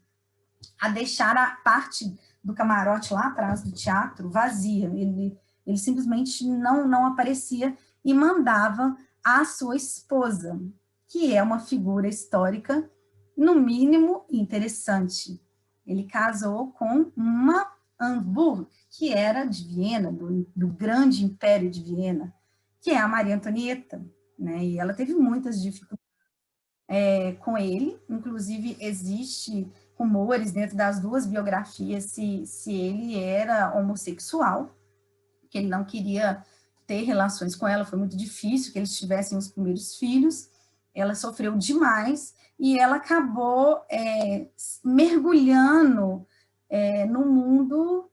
a deixar a parte do camarote lá atrás do teatro vazia. Ele simplesmente não aparecia e mandava a sua esposa, que é uma figura histórica no mínimo interessante. Ele casou com uma Hamburg, que era de Viena, do grande império de Viena, que é a Maria Antonieta, né? E ela teve muitas dificuldades. com ele, inclusive existe rumores dentro das duas biografias se ele era homossexual, que ele não queria ter relações com ela, foi muito difícil que eles tivessem os primeiros filhos, ela sofreu demais, e ela acabou mergulhando no mundo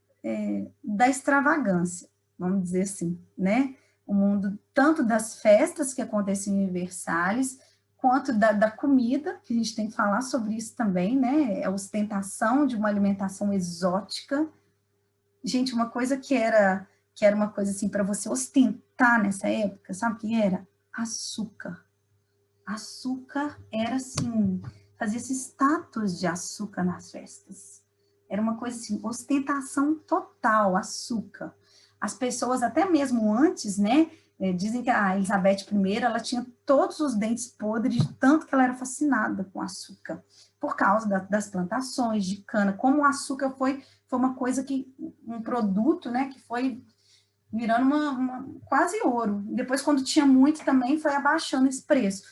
da extravagância, vamos dizer assim, né? O mundo tanto das festas que aconteciam em Versalhes, quanto da comida, que a gente tem que falar sobre isso também, né? A ostentação de uma alimentação exótica. Gente, uma coisa que era uma coisa assim para você ostentar nessa época, sabe o que era? Açúcar. Açúcar era assim, fazia esse status de açúcar nas festas. Era uma coisa assim, ostentação total, açúcar. As pessoas, até mesmo antes, né, dizem que a Elizabeth I, ela tinha todos os dentes podres, de tanto que ela era fascinada com açúcar, por causa das plantações de cana, como o açúcar foi uma coisa que, um produto, né, que foi virando quase ouro. Depois, quando tinha muito também, foi abaixando esse preço.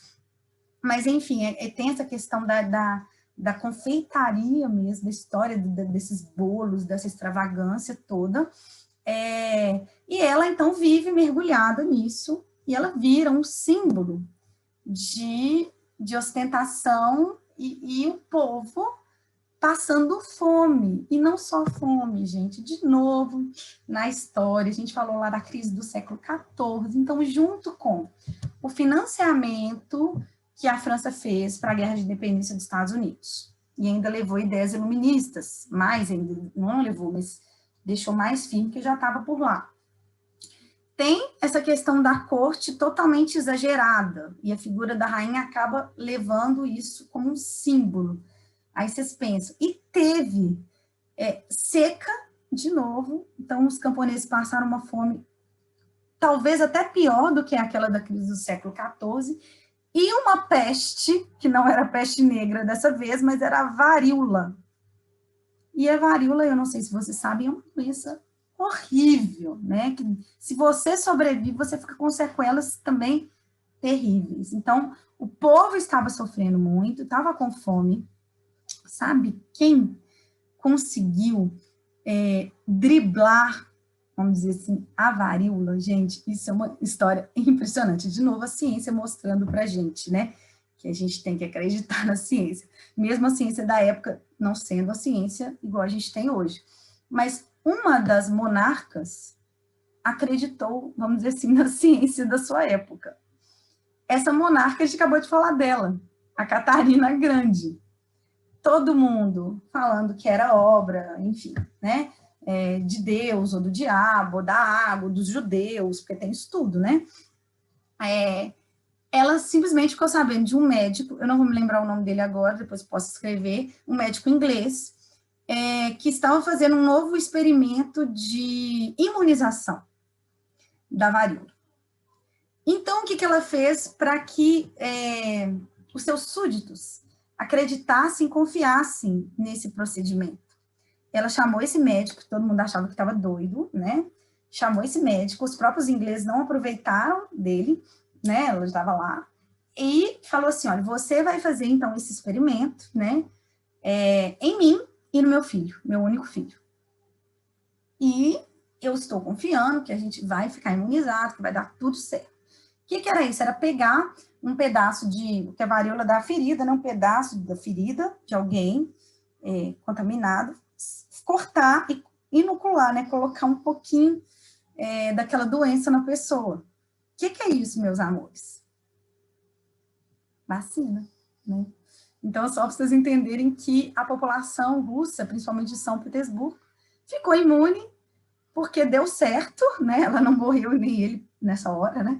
Mas, enfim, tem essa questão da confeitaria mesmo, da história desses bolos, dessa extravagância toda. E ela, então, vive mergulhada nisso, e ela vira um símbolo de ostentação, e o povo passando fome, e não só fome, gente, de novo, na história, a gente falou lá da crise do século XIV, então, junto com o financiamento que a França fez para a Guerra de Independência dos Estados Unidos, e ainda levou ideias iluministas, mais ainda, não levou, mas deixou mais firme, que já estava por lá. Tem essa questão da corte totalmente exagerada, e a figura da rainha acaba levando isso como um símbolo. Aí vocês pensam, e teve seca de novo, então os camponeses passaram uma fome talvez até pior do que aquela da crise do século XIV, e uma peste, que não era peste negra dessa vez, mas era a varíola. E a varíola, eu não sei se vocês sabem, é uma doença horrível, né? Que se você sobrevive, você fica com sequelas também terríveis. Então, o povo estava sofrendo muito, estava com fome. Sabe quem conseguiu driblar, vamos dizer assim, a varíola? Gente, isso é uma história impressionante. De novo, a ciência mostrando para a gente, né? Que a gente tem que acreditar na ciência. Mesmo a ciência da época não sendo a ciência igual a gente tem hoje. Mas uma das monarcas acreditou, vamos dizer assim, na ciência da sua época. Essa monarca, a gente acabou de falar dela, a Catarina Grande. Todo mundo falando que era obra, enfim, né, de Deus, ou do diabo, ou da água, dos judeus, porque tem isso tudo, né? Ela simplesmente ficou sabendo de um médico, eu não vou me lembrar o nome dele agora, depois posso escrever, um médico inglês, que estava fazendo um novo experimento de imunização da varíola. Então, o que ela fez para que os seus súditos acreditassem, confiassem nesse procedimento? Ela chamou esse médico, todo mundo achava que estava doido, né? Chamou esse médico, os próprios ingleses não aproveitaram dele, né? Ela estava lá, e falou assim, olha, você vai fazer, então, esse experimento, né? Em mim e no meu filho, meu único filho. E eu estou confiando que a gente vai ficar imunizado, que vai dar tudo certo. O que era isso? Era pegar um pedaço que a varíola dá ferida, né? Um pedaço da ferida de alguém contaminado, cortar e inocular, né? Colocar um pouquinho daquela doença na pessoa. O que é isso, meus amores? Vacina, né? Então, só para vocês entenderem que a população russa, principalmente de São Petersburgo, ficou imune porque deu certo, né? Ela não morreu nem ele nessa hora, né?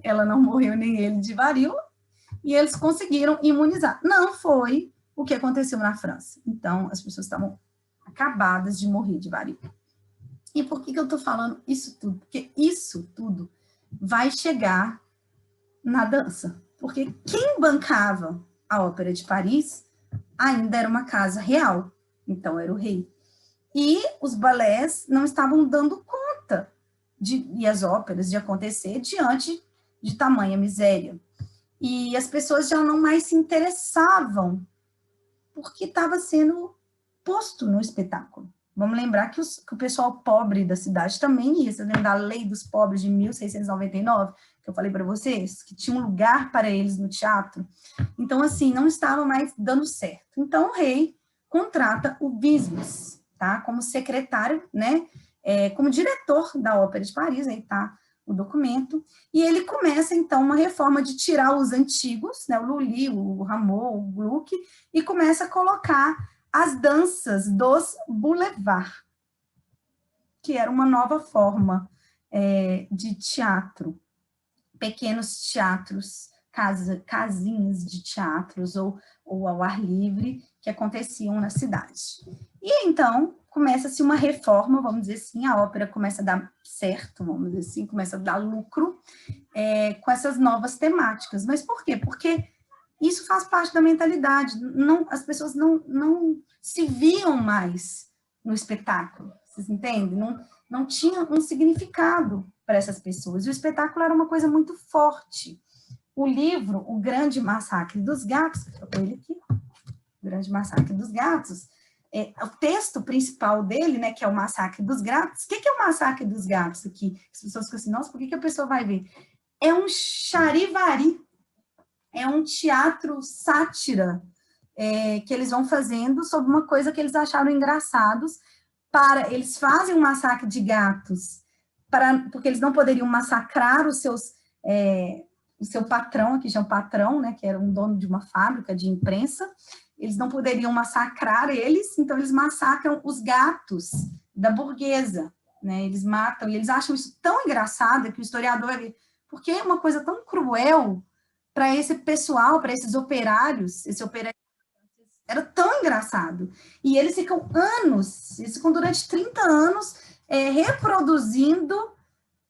Ela não morreu nem ele de varíola, e eles conseguiram imunizar. Não foi o que aconteceu na França. Então, as pessoas estavam acabadas de morrer de varíola. E por que eu estou falando isso tudo? Porque isso tudo vai chegar na dança. Porque quem bancava a Ópera de Paris ainda era uma casa real. Então, era o rei. E os balés não estavam dando conta e as óperas de acontecer diante de tamanha miséria. e as pessoas já não mais se interessavam porque estava sendo posto no espetáculo. Vamos lembrar que o pessoal pobre da cidade também ia. Você lembra da Lei dos Pobres de 1699, que eu falei para vocês? Que tinha um lugar para eles no teatro. Então, assim, não estava mais dando certo. Então, o rei contrata o Business, tá? Como secretário, né? Como diretor da Ópera de Paris, aí tá o documento, e ele começa, então, uma reforma de tirar os antigos, né? O Lully, o Rameau, o Gluck, e começa a colocar as danças dos boulevards, que era uma nova forma de teatro, pequenos teatros, casinhas de teatros ou ao ar livre que aconteciam na cidade. E então começa-se uma reforma, vamos dizer assim, a ópera começa a dar certo, vamos dizer assim, começa a dar lucro com essas novas temáticas. Mas por quê? Porque isso faz parte da mentalidade. Não, as pessoas não se viam mais no espetáculo, vocês entendem? Não tinha um significado para essas pessoas. E o espetáculo era uma coisa muito forte. O livro, O Grande Massacre dos Gatos, ele aqui, O Grande Massacre dos Gatos, o texto principal dele, né, que é o Massacre dos Gatos. O que é o Massacre dos Gatos aqui? As pessoas ficam assim, nossa, por que a pessoa vai ver? É um charivari, é um teatro sátira que eles vão fazendo sobre uma coisa que eles acharam engraçados. Eles fazem um massacre de gatos porque eles não poderiam massacrar o seu patrão, aqui já é um patrão, né, que era um dono de uma fábrica de imprensa. Eles não poderiam massacrar eles, então eles massacram os gatos da burguesa, né? Eles matam, e eles acham isso tão engraçado que o historiador vai ver, porque é uma coisa tão cruel para esse pessoal, para esses operários, esse operário era tão engraçado. E eles ficam durante 30 anos reproduzindo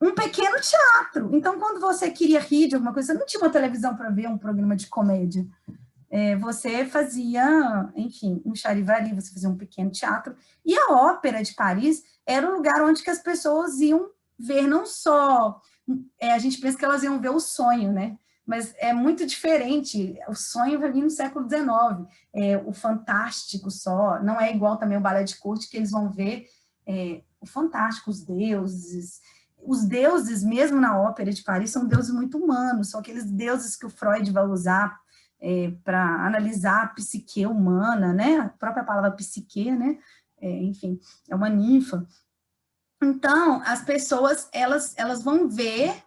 um pequeno teatro. Então, quando você queria rir de alguma coisa, você não tinha uma televisão para ver um programa de comédia. Você fazia, enfim, um charivari, você fazia um pequeno teatro. E a Ópera de Paris era o lugar onde que as pessoas iam ver não só... a gente pensa que elas iam ver o sonho, né? Mas é muito diferente. O sonho vai vir no século XIX. O fantástico só. Não é igual também o balé de corte, que eles vão ver o fantástico, os deuses. Os deuses, mesmo na Ópera de Paris, são deuses muito humanos. São aqueles deuses que o Freud vai usar para analisar a psique humana, né? A própria palavra psique, né? Enfim, é uma ninfa. Então, as pessoas, elas vão ver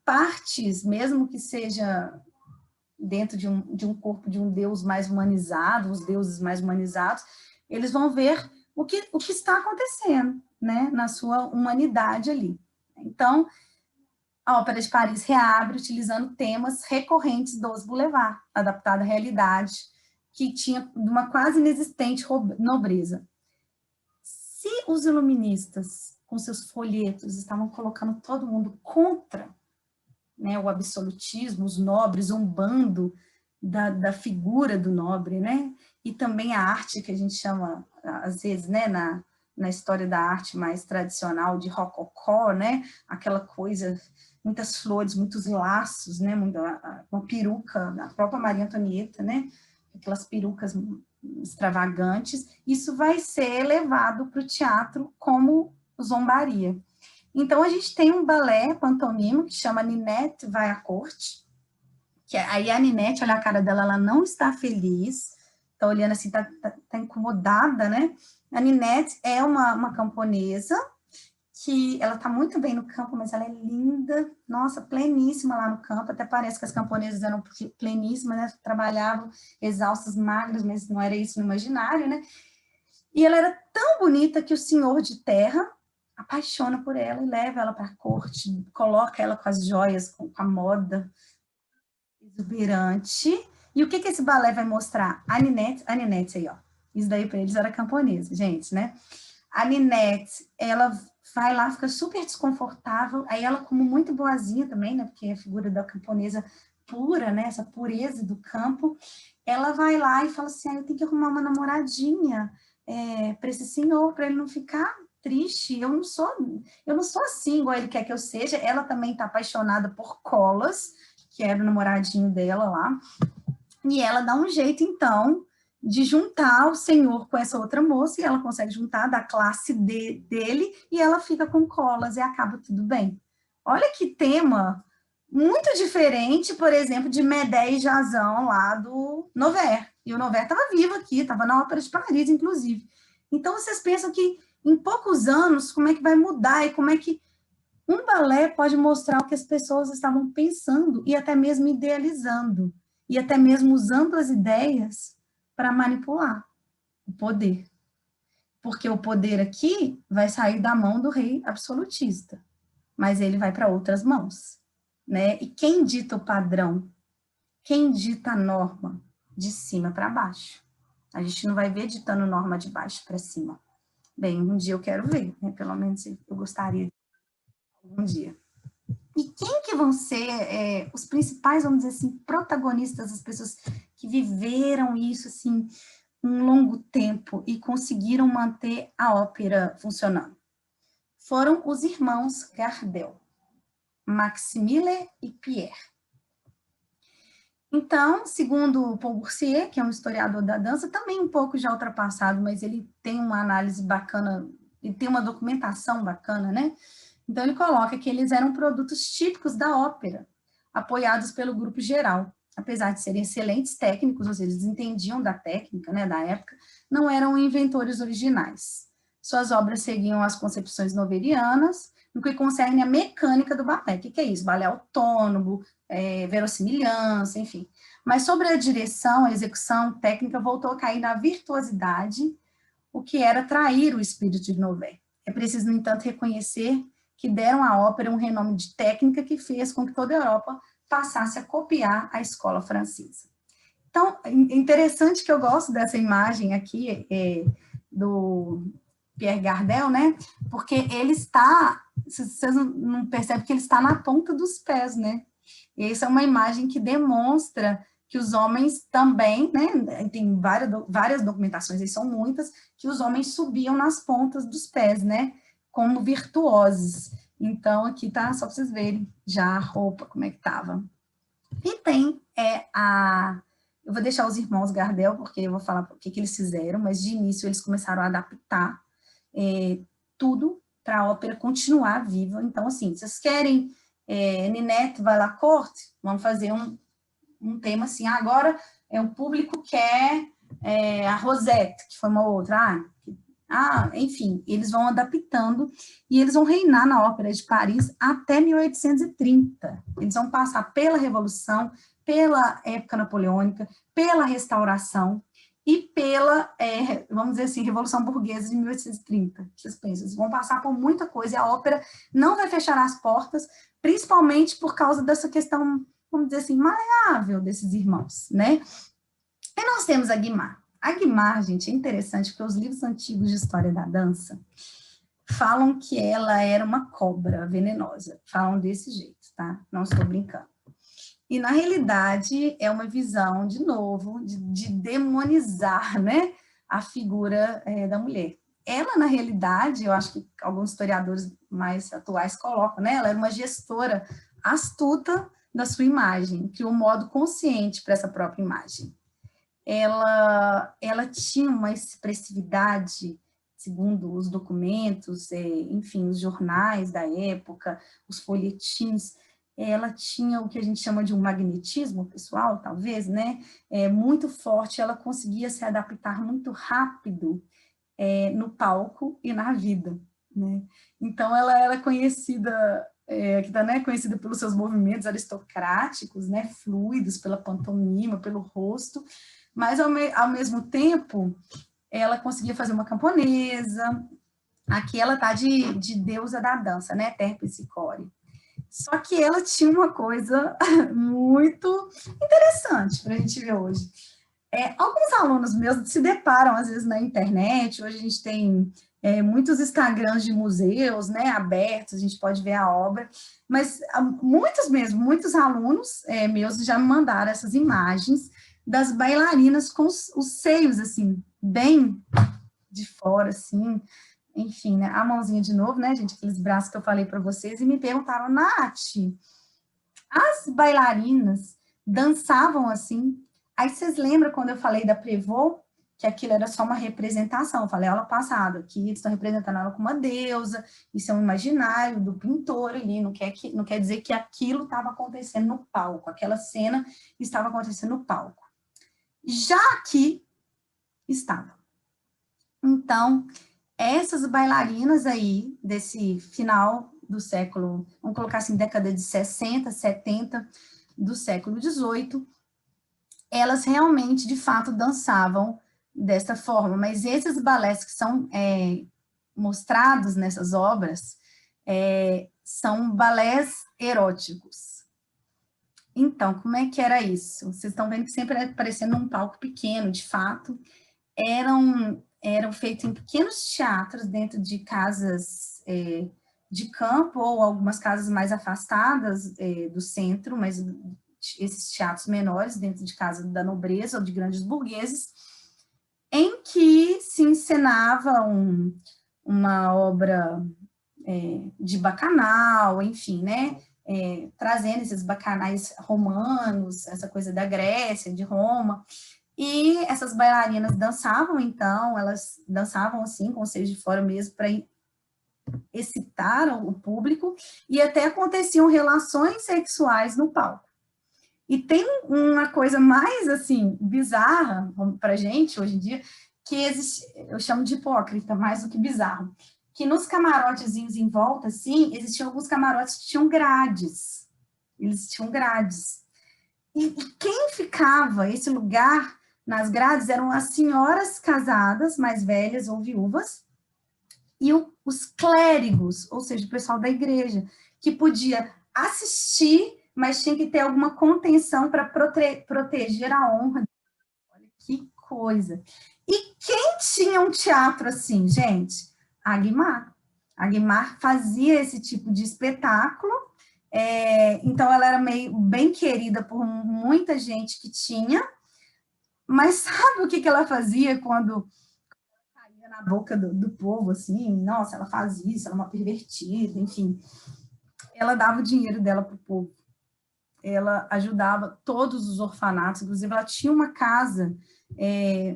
partes, mesmo que seja dentro de um corpo de um deus mais humanizado, os deuses mais humanizados, eles vão ver o que está acontecendo, né, na sua humanidade ali. Então, a Ópera de Paris reabre utilizando temas recorrentes dos boulevards, adaptada à realidade, que tinha uma quase inexistente nobreza. Se os iluministas, com seus folhetos, estavam colocando todo mundo contra, né, o absolutismo, os nobres, zombando da figura do nobre, né, e também a arte que a gente chama, às vezes, né, na história da arte mais tradicional de rococó, né, aquela coisa, muitas flores, muitos laços, né, uma peruca, a própria Maria Antonieta, né, aquelas perucas extravagantes, isso vai ser levado para o teatro como zombaria. Então, a gente tem um balé pantomima que chama Ninette Vai à Corte, que aí a Ninette, olha a cara dela, ela não está feliz, está olhando assim, está incomodada, né? A Ninette é uma camponesa, que ela está muito bem no campo, mas ela é linda, nossa, pleníssima lá no campo, até parece que as camponesas eram pleníssimas, né? Trabalhavam exaustas, magras, mas não era isso no imaginário, né? E ela era tão bonita que o senhor de terra apaixona por ela e leva ela para a corte, coloca ela com as joias, com a moda exuberante. E o que esse balé vai mostrar? A Ninette aí, ó. Isso daí para eles era camponesa, gente, né? A Ninette, ela vai lá, fica super desconfortável, aí ela como muito boazinha também, né? Porque é a figura da camponesa pura, né? Essa pureza do campo. Ela vai lá e fala assim, eu tenho que arrumar uma namoradinha para esse senhor, para ele não ficar triste, eu não sou assim igual ele quer que eu seja. Ela também está apaixonada por Colas, que era o namoradinho dela lá, e ela dá um jeito, então, de juntar o senhor com essa outra moça, e ela consegue juntar da classe dele, e ela fica com Colas, e acaba tudo bem. Olha que tema muito diferente, por exemplo, de Medea e Jasão, lá do Noverre. E o Noverre estava vivo aqui, estava na Ópera de Paris, inclusive. Então, vocês pensam que, em poucos anos, como é que vai mudar, e como é que um balé pode mostrar o que as pessoas estavam pensando, e até mesmo idealizando, e até mesmo usando as ideias para manipular o poder. Porque o poder aqui vai sair da mão do rei absolutista, mas ele vai para outras mãos, né? E quem dita o padrão? Quem dita a norma? De cima para baixo. A gente não vai ver ditando norma de baixo para cima. Bem, um dia eu quero ver, né? Pelo menos eu gostaria um dia. E quem que vão ser os principais, vamos dizer assim, protagonistas, as pessoas que viveram isso, assim, um longo tempo e conseguiram manter a ópera funcionando? Foram os irmãos Gardel, Maximile e Pierre. Então, segundo Paul Boursier, que é um historiador da dança, também um pouco já ultrapassado, mas ele tem uma análise bacana, ele tem uma documentação bacana, né? Então, ele coloca que eles eram produtos típicos da ópera, apoiados pelo grupo geral. Apesar de serem excelentes técnicos, ou seja, eles entendiam da técnica, né, da época, não eram inventores originais. Suas obras seguiam as concepções noverianas, no que concerne a mecânica do balé. O que é isso? Balé autônomo, verossimilhança, enfim. Mas sobre a direção, a execução técnica, voltou a cair na virtuosidade, o que era trair o espírito de Noverre. É preciso, no entanto, reconhecer que deram à ópera um renome de técnica que fez com que toda a Europa passasse a copiar a escola francesa. Então, é interessante que eu gosto dessa imagem aqui do Pierre Gardel, né? Porque ele está, vocês não percebem que ele está na ponta dos pés, né? E essa é uma imagem que demonstra que os homens também, né? Tem várias documentações, e são muitas, que os homens subiam nas pontas dos pés, né? Como virtuosos. Então, aqui tá, só para vocês verem já a roupa, como é que tava. E tem eu vou deixar os irmãos Gardel, porque eu vou falar o que eles fizeram, mas de início eles começaram a adaptar tudo para a ópera continuar viva. Então, assim, vocês querem Ninette vai la corte? Vamos fazer um tema assim, agora o público quer a Rosette, que foi uma outra, enfim, eles vão adaptando e eles vão reinar na Ópera de Paris até 1830. Eles vão passar pela Revolução, pela época napoleônica, pela Restauração e pela, vamos dizer assim, Revolução Burguesa de 1830. Vocês pensam, eles vão passar por muita coisa e a ópera não vai fechar as portas, principalmente por causa dessa questão, vamos dizer assim, maleável desses irmãos, né? E nós temos a Guimard. A Guimard, gente, é interessante, porque os livros antigos de história da dança falam que ela era uma cobra venenosa. Falam desse jeito, tá? Não estou brincando. E, na realidade, é uma visão, de novo, de demonizar, né, a figura da mulher. Ela, na realidade, eu acho que alguns historiadores mais atuais colocam, né, ela era uma gestora astuta da sua imagem, criou um modo consciente para essa própria imagem. Ela tinha uma expressividade, segundo os documentos, enfim, os jornais da época, os folhetins, ela tinha o que a gente chama de um magnetismo pessoal, talvez, né? Muito forte, ela conseguia se adaptar muito rápido no palco e na vida, né? Então, ela era conhecida, né, conhecida pelos seus movimentos aristocráticos, né, fluidos, pela pantomima, pelo rosto, mas, ao mesmo tempo, ela conseguia fazer uma camponesa. Aqui ela tá de deusa da dança, né, Terpes e Core. Só que ela tinha uma coisa muito interessante para a gente ver hoje. Alguns alunos meus se deparam, às vezes, na internet. Hoje a gente tem muitos Instagrams de museus, né, abertos, a gente pode ver a obra, mas muitos alunos meus já me mandaram essas imagens das bailarinas com os seios, assim, bem de fora, assim, enfim, né, a mãozinha de novo, né, gente, aqueles braços que eu falei para vocês, e me perguntaram, Nath, As bailarinas dançavam assim. Aí vocês lembram quando eu falei da Prévost, que aquilo era só uma representação? Eu falei aula passada, que eles estão representando ela como uma deusa, isso é um imaginário do pintor ali, não quer dizer que aquilo estava acontecendo no palco, aquela cena estava acontecendo no palco. Já aqui estava. Então, essas bailarinas aí, desse final do século, vamos colocar assim, década de 60, 70 do século XVIII, elas realmente, de fato, dançavam desta forma, mas esses balés que são mostrados nessas obras são balés eróticos. Então, como é que era isso? Vocês estão vendo que sempre é parecendo um palco pequeno, de fato, eram feitos em pequenos teatros dentro de casas de campo ou algumas casas mais afastadas do centro, mas esses teatros menores dentro de casa da nobreza ou de grandes burgueses, em que se encenava uma obra de bacanal, enfim, né? Trazendo esses bacanais romanos, essa coisa da Grécia, de Roma, e essas bailarinas dançavam, então, elas dançavam assim, com os seios de fora mesmo, para excitar o público, e até aconteciam relações sexuais no palco. E tem uma coisa mais, assim, bizarra para a gente, hoje em dia, que existe, eu chamo de hipócrita, mais do que bizarro, que nos camarotezinhos em volta, assim, existiam alguns camarotes que tinham grades. Eles tinham grades. E quem ficava, esse lugar nas grades, eram as senhoras casadas, mais velhas ou viúvas, e os clérigos, ou seja, o pessoal da igreja, que podia assistir, mas tinha que ter alguma contenção para proteger a honra. Olha que coisa. E quem tinha um teatro assim, gente? A Guimard. A Guimard fazia esse tipo de espetáculo, então ela era meio bem querida por muita gente que tinha, mas sabe o que ela fazia quando caía na boca do povo, assim? Nossa, ela faz isso, ela é uma pervertida, enfim. Ela dava o dinheiro dela para o povo. Ela ajudava todos os orfanatos, inclusive ela tinha uma casa,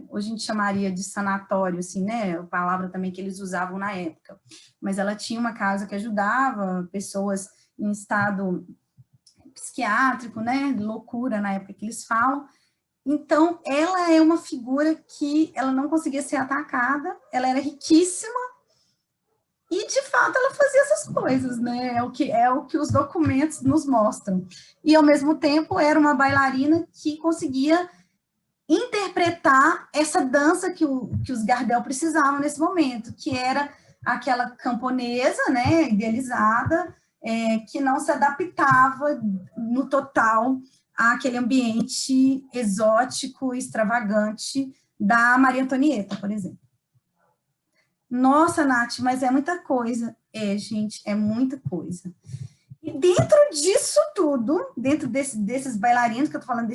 hoje a gente chamaria de sanatório, assim, né? A palavra também que eles usavam na época. Mas ela tinha uma casa que ajudava pessoas em estado psiquiátrico, né? Loucura na época que eles falam. Então, ela é uma figura que ela não conseguia ser atacada, ela era riquíssima, e, de fato, ela fazia essas coisas, né? É o que os documentos nos mostram. E, ao mesmo tempo, era uma bailarina que conseguia interpretar essa dança que os Gardel precisavam nesse momento, que era aquela camponesa, né, idealizada, que não se adaptava no total àquele ambiente exótico, extravagante da Maria Antonieta, por exemplo. Nossa, Nath, mas é muita coisa. Gente, é muita coisa. E dentro disso tudo, dentro desses bailarinos que eu tô falando,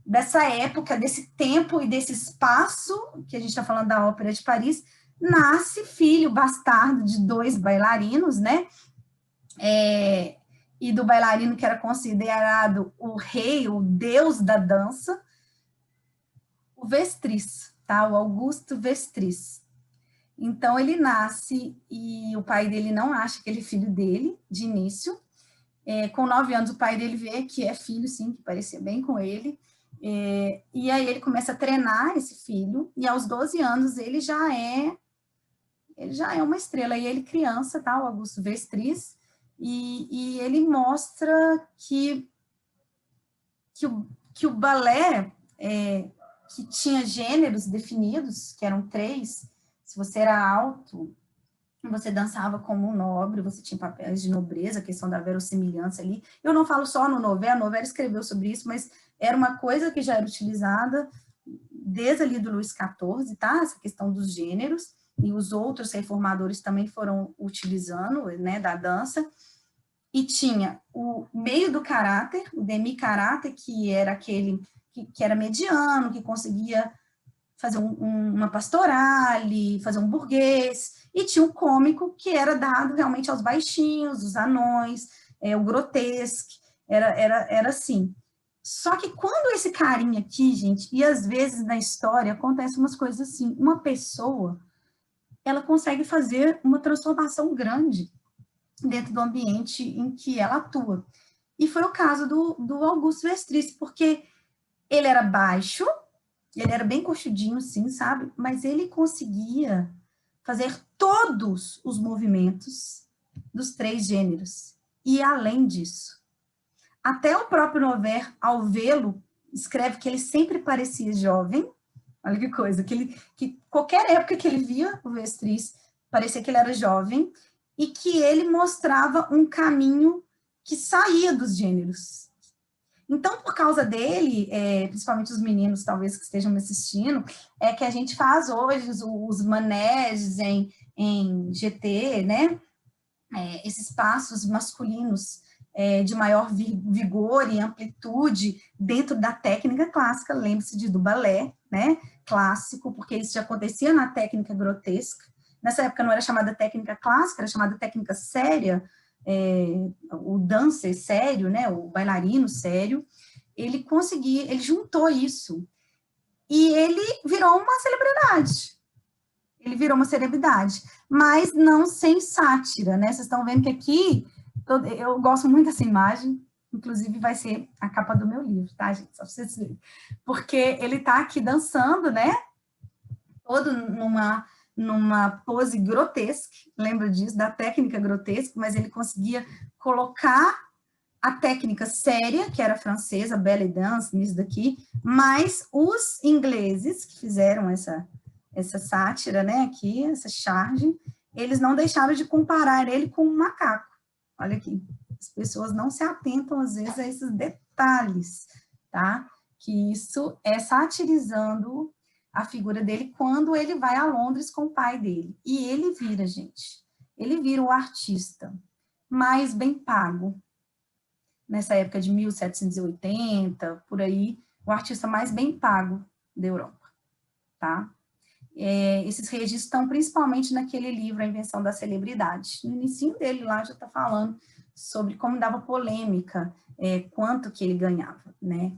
dessa época, desse tempo e desse espaço, que a gente está falando da Ópera de Paris, nasce filho bastardo de 2 bailarinos, né? E do bailarino que era considerado o rei, o deus da dança, o Vestris, tá? O Augusto Vestris. Então, ele nasce e o pai dele não acha que ele é filho dele, de início. Com 9 anos, o pai dele vê que é filho, sim, que parecia bem com ele. E aí ele começa a treinar esse filho, e aos 12 anos ele já é uma estrela. E ele criança, tá? O Augusto Vestris, e ele mostra que o balé, que tinha gêneros definidos, que eram 3, se você era alto, você dançava como um nobre, você tinha papéis de nobreza, a questão da verossimilhança ali. Eu não falo só no Nover, a Nover escreveu sobre isso, mas era uma coisa que já era utilizada desde ali do Luís XIV, tá? Essa questão dos gêneros, e os outros reformadores também foram utilizando, né, da dança. E tinha o meio do caráter, o demi-caráter, que era aquele que era mediano, que conseguia fazer uma pastorale, fazer um burguês, e tinha o cômico, que era dado realmente aos baixinhos, os anões, o grotesque, Era assim. Só que quando esse carinha aqui, gente, e às vezes na história acontecem umas coisas assim, uma pessoa, ela consegue fazer uma transformação grande dentro do ambiente em que ela atua. E foi o caso do Augusto Vestris, porque ele era baixo, ele era bem coxudinho, sim, sabe? Mas ele conseguia fazer todos os movimentos dos 3 gêneros. E além disso, até o próprio Nover, ao vê-lo, escreve que ele sempre parecia jovem. Olha que coisa, que qualquer época que ele via o Vestris, parecia que ele era jovem, e que ele mostrava um caminho que saía dos gêneros. Então, por causa dele, principalmente os meninos, talvez, que estejam me assistindo, é que a gente faz hoje os maneges em GT, né? Esses passos masculinos de maior vigor e amplitude dentro da técnica clássica, lembre-se do balé, né? Clássico, porque isso já acontecia na técnica grotesca. Nessa época não era chamada técnica clássica, era chamada técnica séria, o dancer sério, né, o bailarino sério, ele juntou isso, e ele virou uma celebridade, mas não sem sátira, né, vocês estão vendo que aqui, eu gosto muito dessa imagem, inclusive vai ser a capa do meu livro, tá, gente, só pra vocês verem, porque ele tá aqui dançando, né, todo numa pose grotesca, lembra disso, da técnica grotesca, mas ele conseguia colocar a técnica séria, que era francesa, belly dance, nisso daqui, mas os ingleses que fizeram essa sátira, né, aqui, essa charge, eles não deixaram de comparar ele com um macaco. Olha aqui, as pessoas não se atentam, às vezes, a esses detalhes, tá? Que isso é satirizando a figura dele quando ele vai a Londres com o pai dele. E ele vira, gente, ele vira o artista mais bem pago. Nessa época de 1780, por aí, o artista mais bem pago da Europa, tá? Esses registros estão principalmente naquele livro, A Invenção da Celebridade. No início dele lá já está falando sobre como dava polêmica, quanto que ele ganhava, né?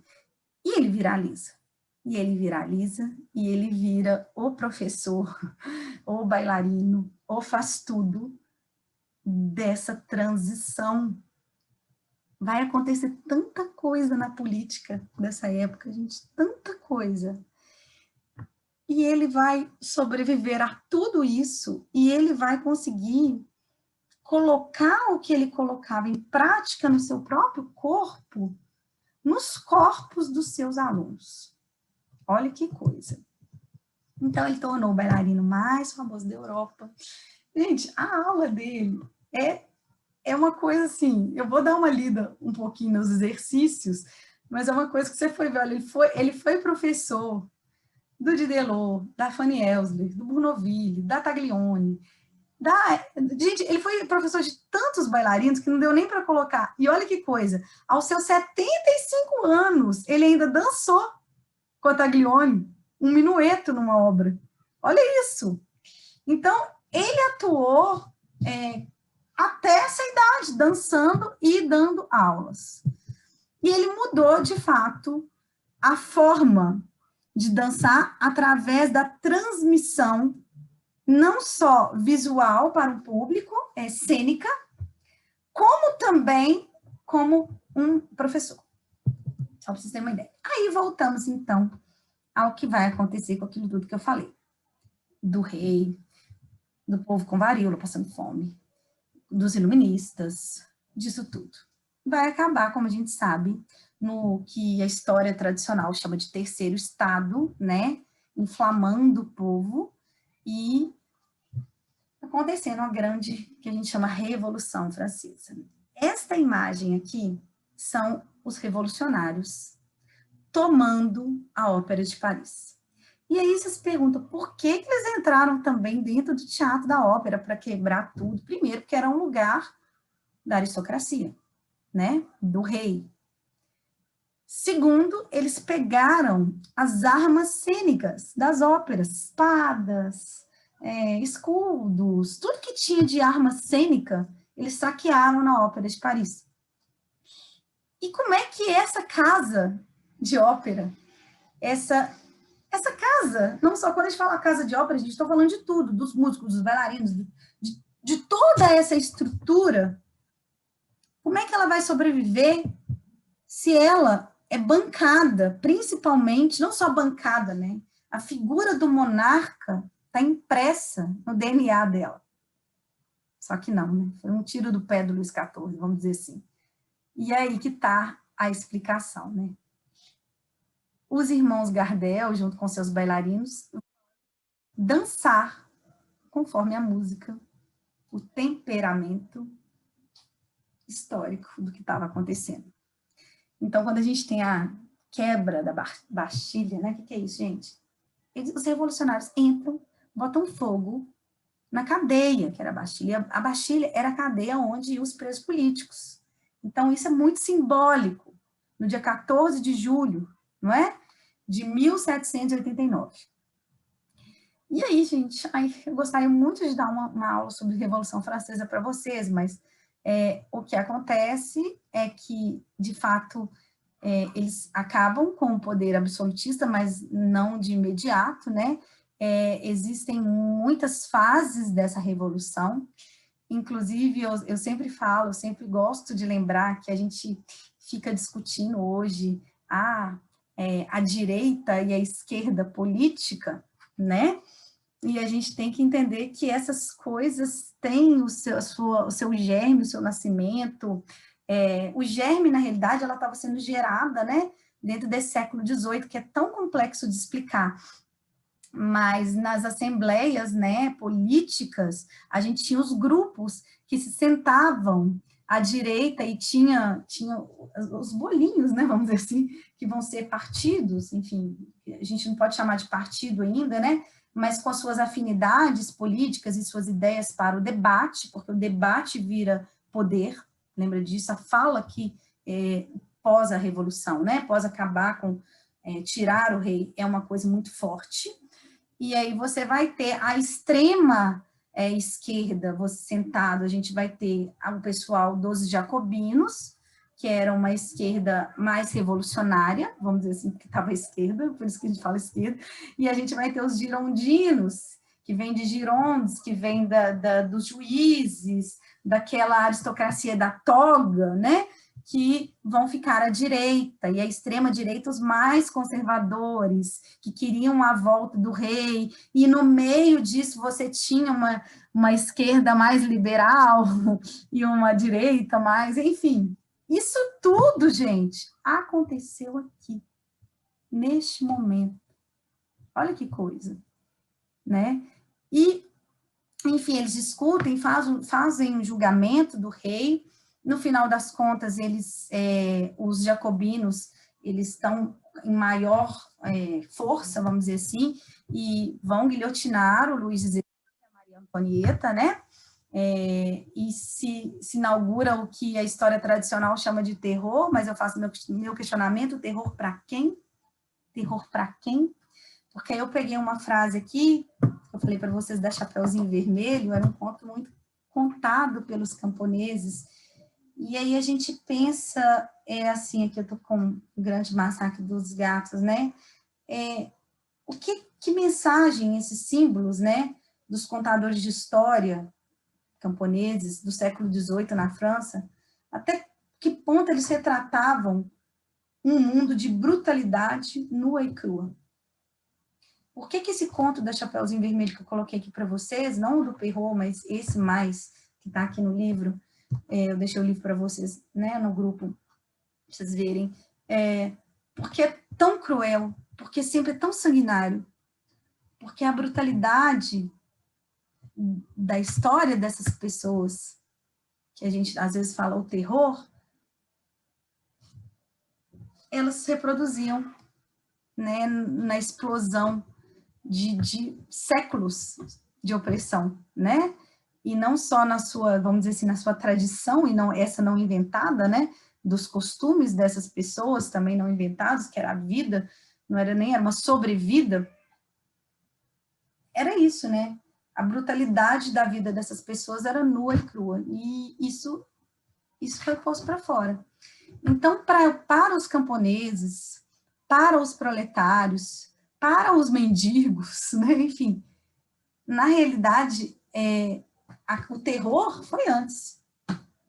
E ele viraliza. E ele viraliza, e ele vira o professor, o bailarino, o faz tudo dessa transição. Vai acontecer tanta coisa na política dessa época, gente, tanta coisa. E ele vai sobreviver a tudo isso, e ele vai conseguir colocar o que ele colocava em prática no seu próprio corpo, nos corpos dos seus alunos. Olha que coisa. Então, ele tornou o bailarino mais famoso da Europa. Gente, a aula dele é uma coisa assim, eu vou dar uma lida um pouquinho nos exercícios, mas é uma coisa que você foi ver, ele foi professor do Diderot, da Fanny Elsler, do Bournonville, da Taglioni, gente, ele foi professor de tantos bailarinos que não deu nem para colocar. E olha que coisa, aos seus 75 anos, ele ainda dançou com a Taglioni um minueto numa obra. Olha isso. Então, ele atuou até essa idade, dançando e dando aulas. E ele mudou, de fato, a forma de dançar através da transmissão, não só visual para o público, cênica, como também como um professor. Só para vocês terem uma ideia. Aí voltamos, então, ao que vai acontecer com aquilo tudo que eu falei. Do rei, do povo com varíola, passando fome, dos iluministas, disso tudo. Vai acabar, como a gente sabe, no que a história tradicional chama de terceiro estado, né? Inflamando o povo e acontecendo uma grande, que a gente chama Revolução Francesa. Esta imagem aqui são os revolucionários tomando a Ópera de Paris. E aí você se pergunta, por que eles entraram também dentro do Teatro da Ópera para quebrar tudo? Primeiro, porque era um lugar da aristocracia, né? Do rei. Segundo, eles pegaram as armas cênicas das óperas, espadas, escudos, tudo que tinha de arma cênica, eles saquearam na Ópera de Paris. E como é que essa casa de ópera, essa casa, não só quando a gente fala casa de ópera, a gente está falando de tudo, dos músicos, dos bailarinos, de toda essa estrutura, como é que ela vai sobreviver se ela é bancada, principalmente, não só bancada, né? A figura do monarca está impressa no DNA dela. Só que não, né? Foi um tiro do pé do Luís XIV, vamos dizer assim. E aí que está a explicação, né? Os irmãos Gardel, junto com seus bailarinos, dançar conforme a música, o temperamento histórico do que estava acontecendo. Então, quando a gente tem a quebra da Bastilha, né? O que é isso, gente? Os revolucionários entram, botam fogo na cadeia, que era a Bastilha. A Bastilha era a cadeia onde iam os presos políticos. Então, isso é muito simbólico. No dia 14 de julho, não é? De 1789. E aí, gente, eu gostaria muito de dar uma aula sobre Revolução Francesa para vocês, mas o que acontece é que, de fato, eles acabam com o poder absolutista, mas não de imediato, né? Existem muitas fases dessa revolução, inclusive eu sempre falo, eu sempre gosto de lembrar que a gente fica discutindo hoje a direita e a esquerda política, né? E a gente tem que entender que essas coisas têm o seu germe, o seu nascimento. O germe, na realidade, ela estava sendo gerada, né, dentro desse século XVIII, que é tão complexo de explicar. Mas nas assembleias, né, políticas, a gente tinha os grupos que se sentavam à direita e tinha os bolinhos, né, vamos dizer assim, que vão ser partidos, enfim, a gente não pode chamar de partido ainda, né, mas com as suas afinidades políticas e suas ideias para o debate, porque o debate vira poder, lembra disso? A fala que pós a Revolução, né, pós acabar com, tirar o rei, é uma coisa muito forte, e aí você vai ter a extrema esquerda, você sentado, a gente vai ter o pessoal dos jacobinos, que era uma esquerda mais revolucionária, vamos dizer assim, que estava à esquerda, por isso que a gente fala esquerda, e a gente vai ter os girondinos, que vem de Girondes, que vem dos juízes, daquela aristocracia da toga, né, que vão ficar à direita, e a extrema-direita os mais conservadores, que queriam a volta do rei, e no meio disso você tinha uma esquerda mais liberal, e uma direita mais, enfim, isso tudo, gente, aconteceu aqui, neste momento. Olha que coisa, né? E, enfim, eles discutem, fazem um julgamento do rei. No final das contas, os jacobinos, eles estão em maior força, vamos dizer assim, e vão guilhotinar o Luís XVI e a Maria Antonieta, né? E se inaugura o que a história tradicional chama de terror, mas eu faço meu questionamento, terror para quem? Terror para quem? Porque eu peguei uma frase aqui, eu falei para vocês da Chapeuzinho Vermelho, era um conto muito contado pelos camponeses, e aí a gente pensa, assim, aqui eu estou com o grande massacre dos gatos, né? Que mensagem esses símbolos, né, dos contadores de história camponeses do século XVIII na França, até que ponto eles retratavam um mundo de brutalidade nua e crua? Por que esse conto da Chapeuzinho Vermelho que eu coloquei aqui para vocês, não o do Perrault, mas esse mais que está aqui no livro, eu deixei o livro para vocês, né, no grupo, para vocês verem, porque é tão cruel, porque sempre é tão sanguinário, porque a brutalidade da história dessas pessoas, que a gente às vezes fala o terror, elas se reproduziam, né, na explosão de séculos de opressão, né? E não só na sua, vamos dizer assim, na sua tradição, e não essa não inventada, né? Dos costumes dessas pessoas também não inventados, que era a vida, não era nem, era uma sobrevida. Era isso, né? A brutalidade da vida dessas pessoas era nua e crua, e isso foi posto para fora. Então, para os camponeses, para os proletários, para os mendigos, né? Enfim, na realidade, o terror foi antes.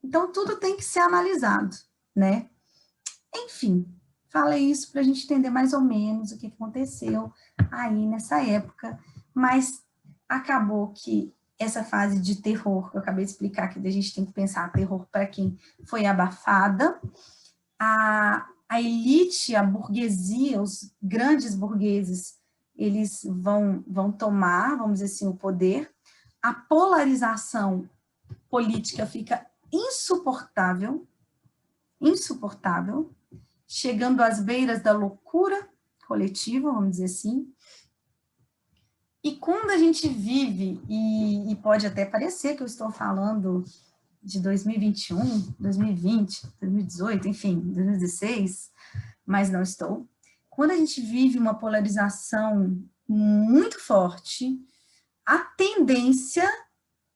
Então, tudo tem que ser analisado, né? Enfim, falei isso para a gente entender mais ou menos o que aconteceu aí nessa época, mas acabou que essa fase de terror, que eu acabei de explicar, que a gente tem que pensar terror para quem foi abafada, a elite, a burguesia, os grandes burgueses, eles vão tomar, vamos dizer assim, o poder, a polarização política fica insuportável, chegando às beiras da loucura coletiva, vamos dizer assim. E quando a gente vive, e pode até parecer que eu estou falando de 2021, 2020, 2018, enfim, 2016, mas não estou. Quando a gente vive uma polarização muito forte, a tendência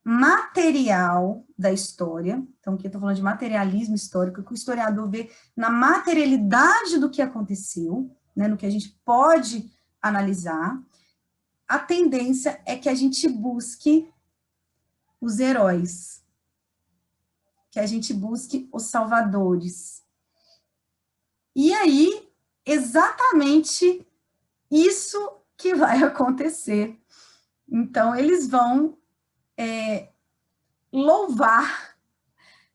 material da história, então aqui eu estou falando de materialismo histórico, que o historiador vê na materialidade do que aconteceu, né, no que a gente pode analisar, a tendência é que a gente busque os heróis, que a gente busque os salvadores. E aí, exatamente isso que vai acontecer. Então, eles vão louvar,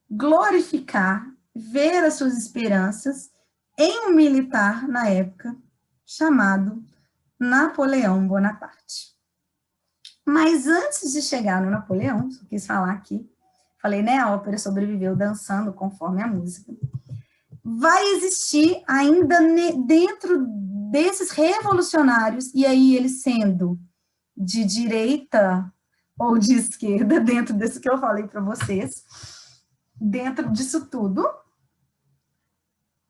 glorificar, ver as suas esperanças em um militar, na época, chamado Napoleão Bonaparte. Mas antes de chegar no Napoleão, só quis falar aqui, falei, né, a ópera sobreviveu dançando conforme a música, vai existir ainda dentro desses revolucionários, e aí eles sendo de direita ou de esquerda, dentro desse que eu falei para vocês, dentro disso tudo,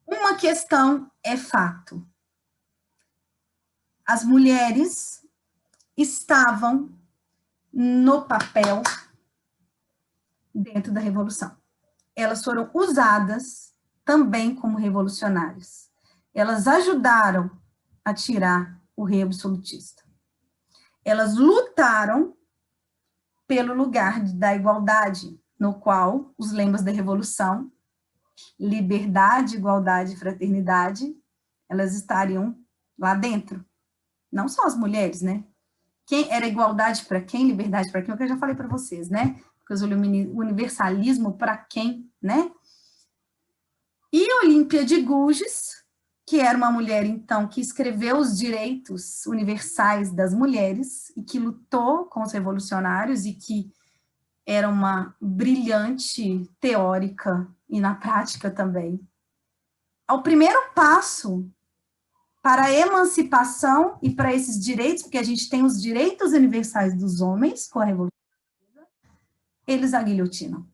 uma questão é fato. As mulheres estavam no papel dentro da Revolução. Elas foram usadas também como revolucionárias. Elas ajudaram a tirar o rei absolutista. Elas lutaram pelo lugar da igualdade, no qual os lemas da Revolução, liberdade, igualdade e fraternidade, elas estariam lá dentro. Não só as mulheres, né? Quem era igualdade para quem, liberdade para quem, é o que eu já falei para vocês, né? Porque o universalismo para quem, né? E Olímpia de Gouges, que era uma mulher, então, que escreveu os direitos universais das mulheres e que lutou com os revolucionários e que era uma brilhante teórica e na prática também. Ao primeiro passo para a emancipação e para esses direitos, porque a gente tem os direitos universais dos homens com a Revolução, eles a guilhotinam.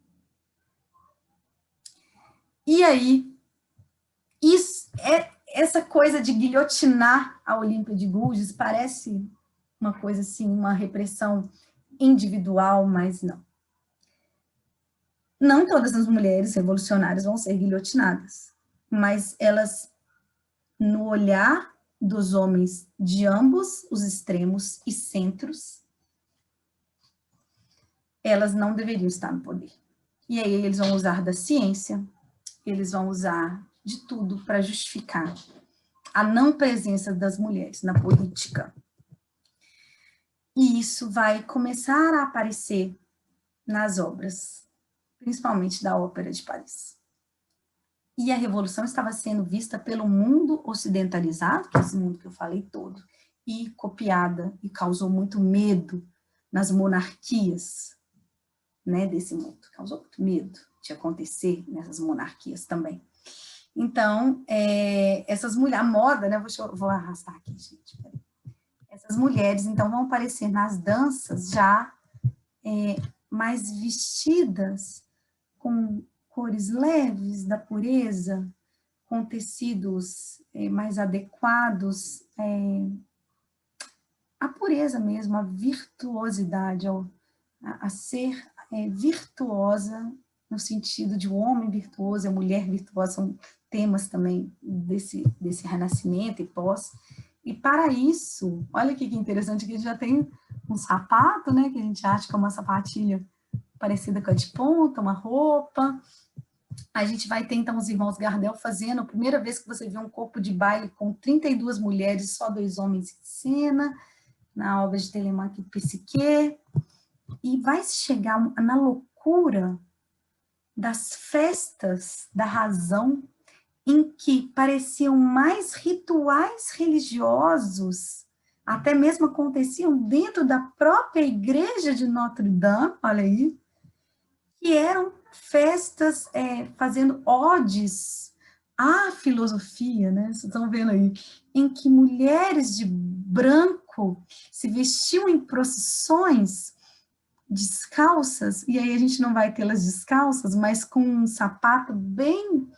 E aí, essa coisa de guilhotinar a Olímpia de Gouges parece uma coisa assim, uma repressão individual, mas não. Não todas as mulheres revolucionárias vão ser guilhotinadas, mas elas, no olhar dos homens de ambos os extremos e centros, elas não deveriam estar no poder. E aí eles vão usar da ciência, eles vão usar de tudo para justificar a não presença das mulheres na política. E isso vai começar a aparecer nas obras, principalmente da Ópera de Paris. E a Revolução estava sendo vista pelo mundo ocidentalizado, que é esse mundo que eu falei todo, e copiada, e causou muito medo nas monarquias, né, desse mundo. Causou muito medo de acontecer nessas monarquias também. Então, essas mulheres, a moda, né, vou arrastar aqui, gente, peraí. Essas mulheres, então, vão aparecer nas danças já mais vestidas com cores leves da pureza, com tecidos mais adequados, a pureza mesmo, a virtuosidade, a ser virtuosa no sentido de um homem virtuoso e a mulher virtuosa, são temas também desse renascimento e pós. E para isso, olha que interessante, que a gente já tem um sapato, né, que a gente acha que é uma sapatilha parecida com a de ponta, uma roupa. A gente vai ter, então, os irmãos Gardel fazendo, a primeira vez que você vê um corpo de baile com 32 mulheres, só 2 homens em cena, na obra de Telemaque e Psique, e vai chegar na loucura das festas da razão, em que pareciam mais rituais religiosos, até mesmo aconteciam dentro da própria igreja de Notre Dame, olha aí, que eram festas fazendo odes à filosofia, né? Vocês estão vendo aí, em que mulheres de branco se vestiam em procissões descalças, e aí a gente não vai tê-las descalças, mas com um sapato bem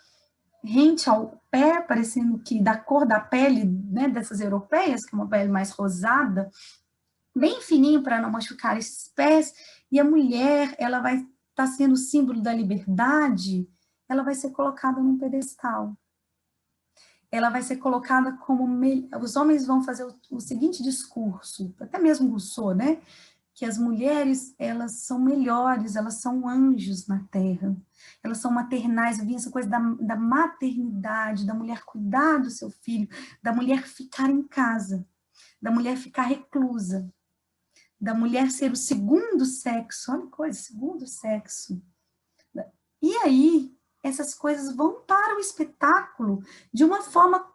rente ao pé, parecendo que da cor da pele, né, dessas europeias, que é uma pele mais rosada, bem fininho para não machucar esses pés, e a mulher, ela vai estar sendo o símbolo da liberdade, ela vai ser colocada num pedestal. Ela vai ser colocada como... Os homens vão fazer o seguinte discurso, até mesmo Rousseau, né? Que as mulheres, elas são melhores, elas são anjos na terra, elas são maternais, vinha essa coisa da maternidade, da mulher cuidar do seu filho, da mulher ficar em casa, da mulher ficar reclusa, da mulher ser o segundo sexo, olha que coisa, segundo sexo. E aí, essas coisas vão para o espetáculo de uma forma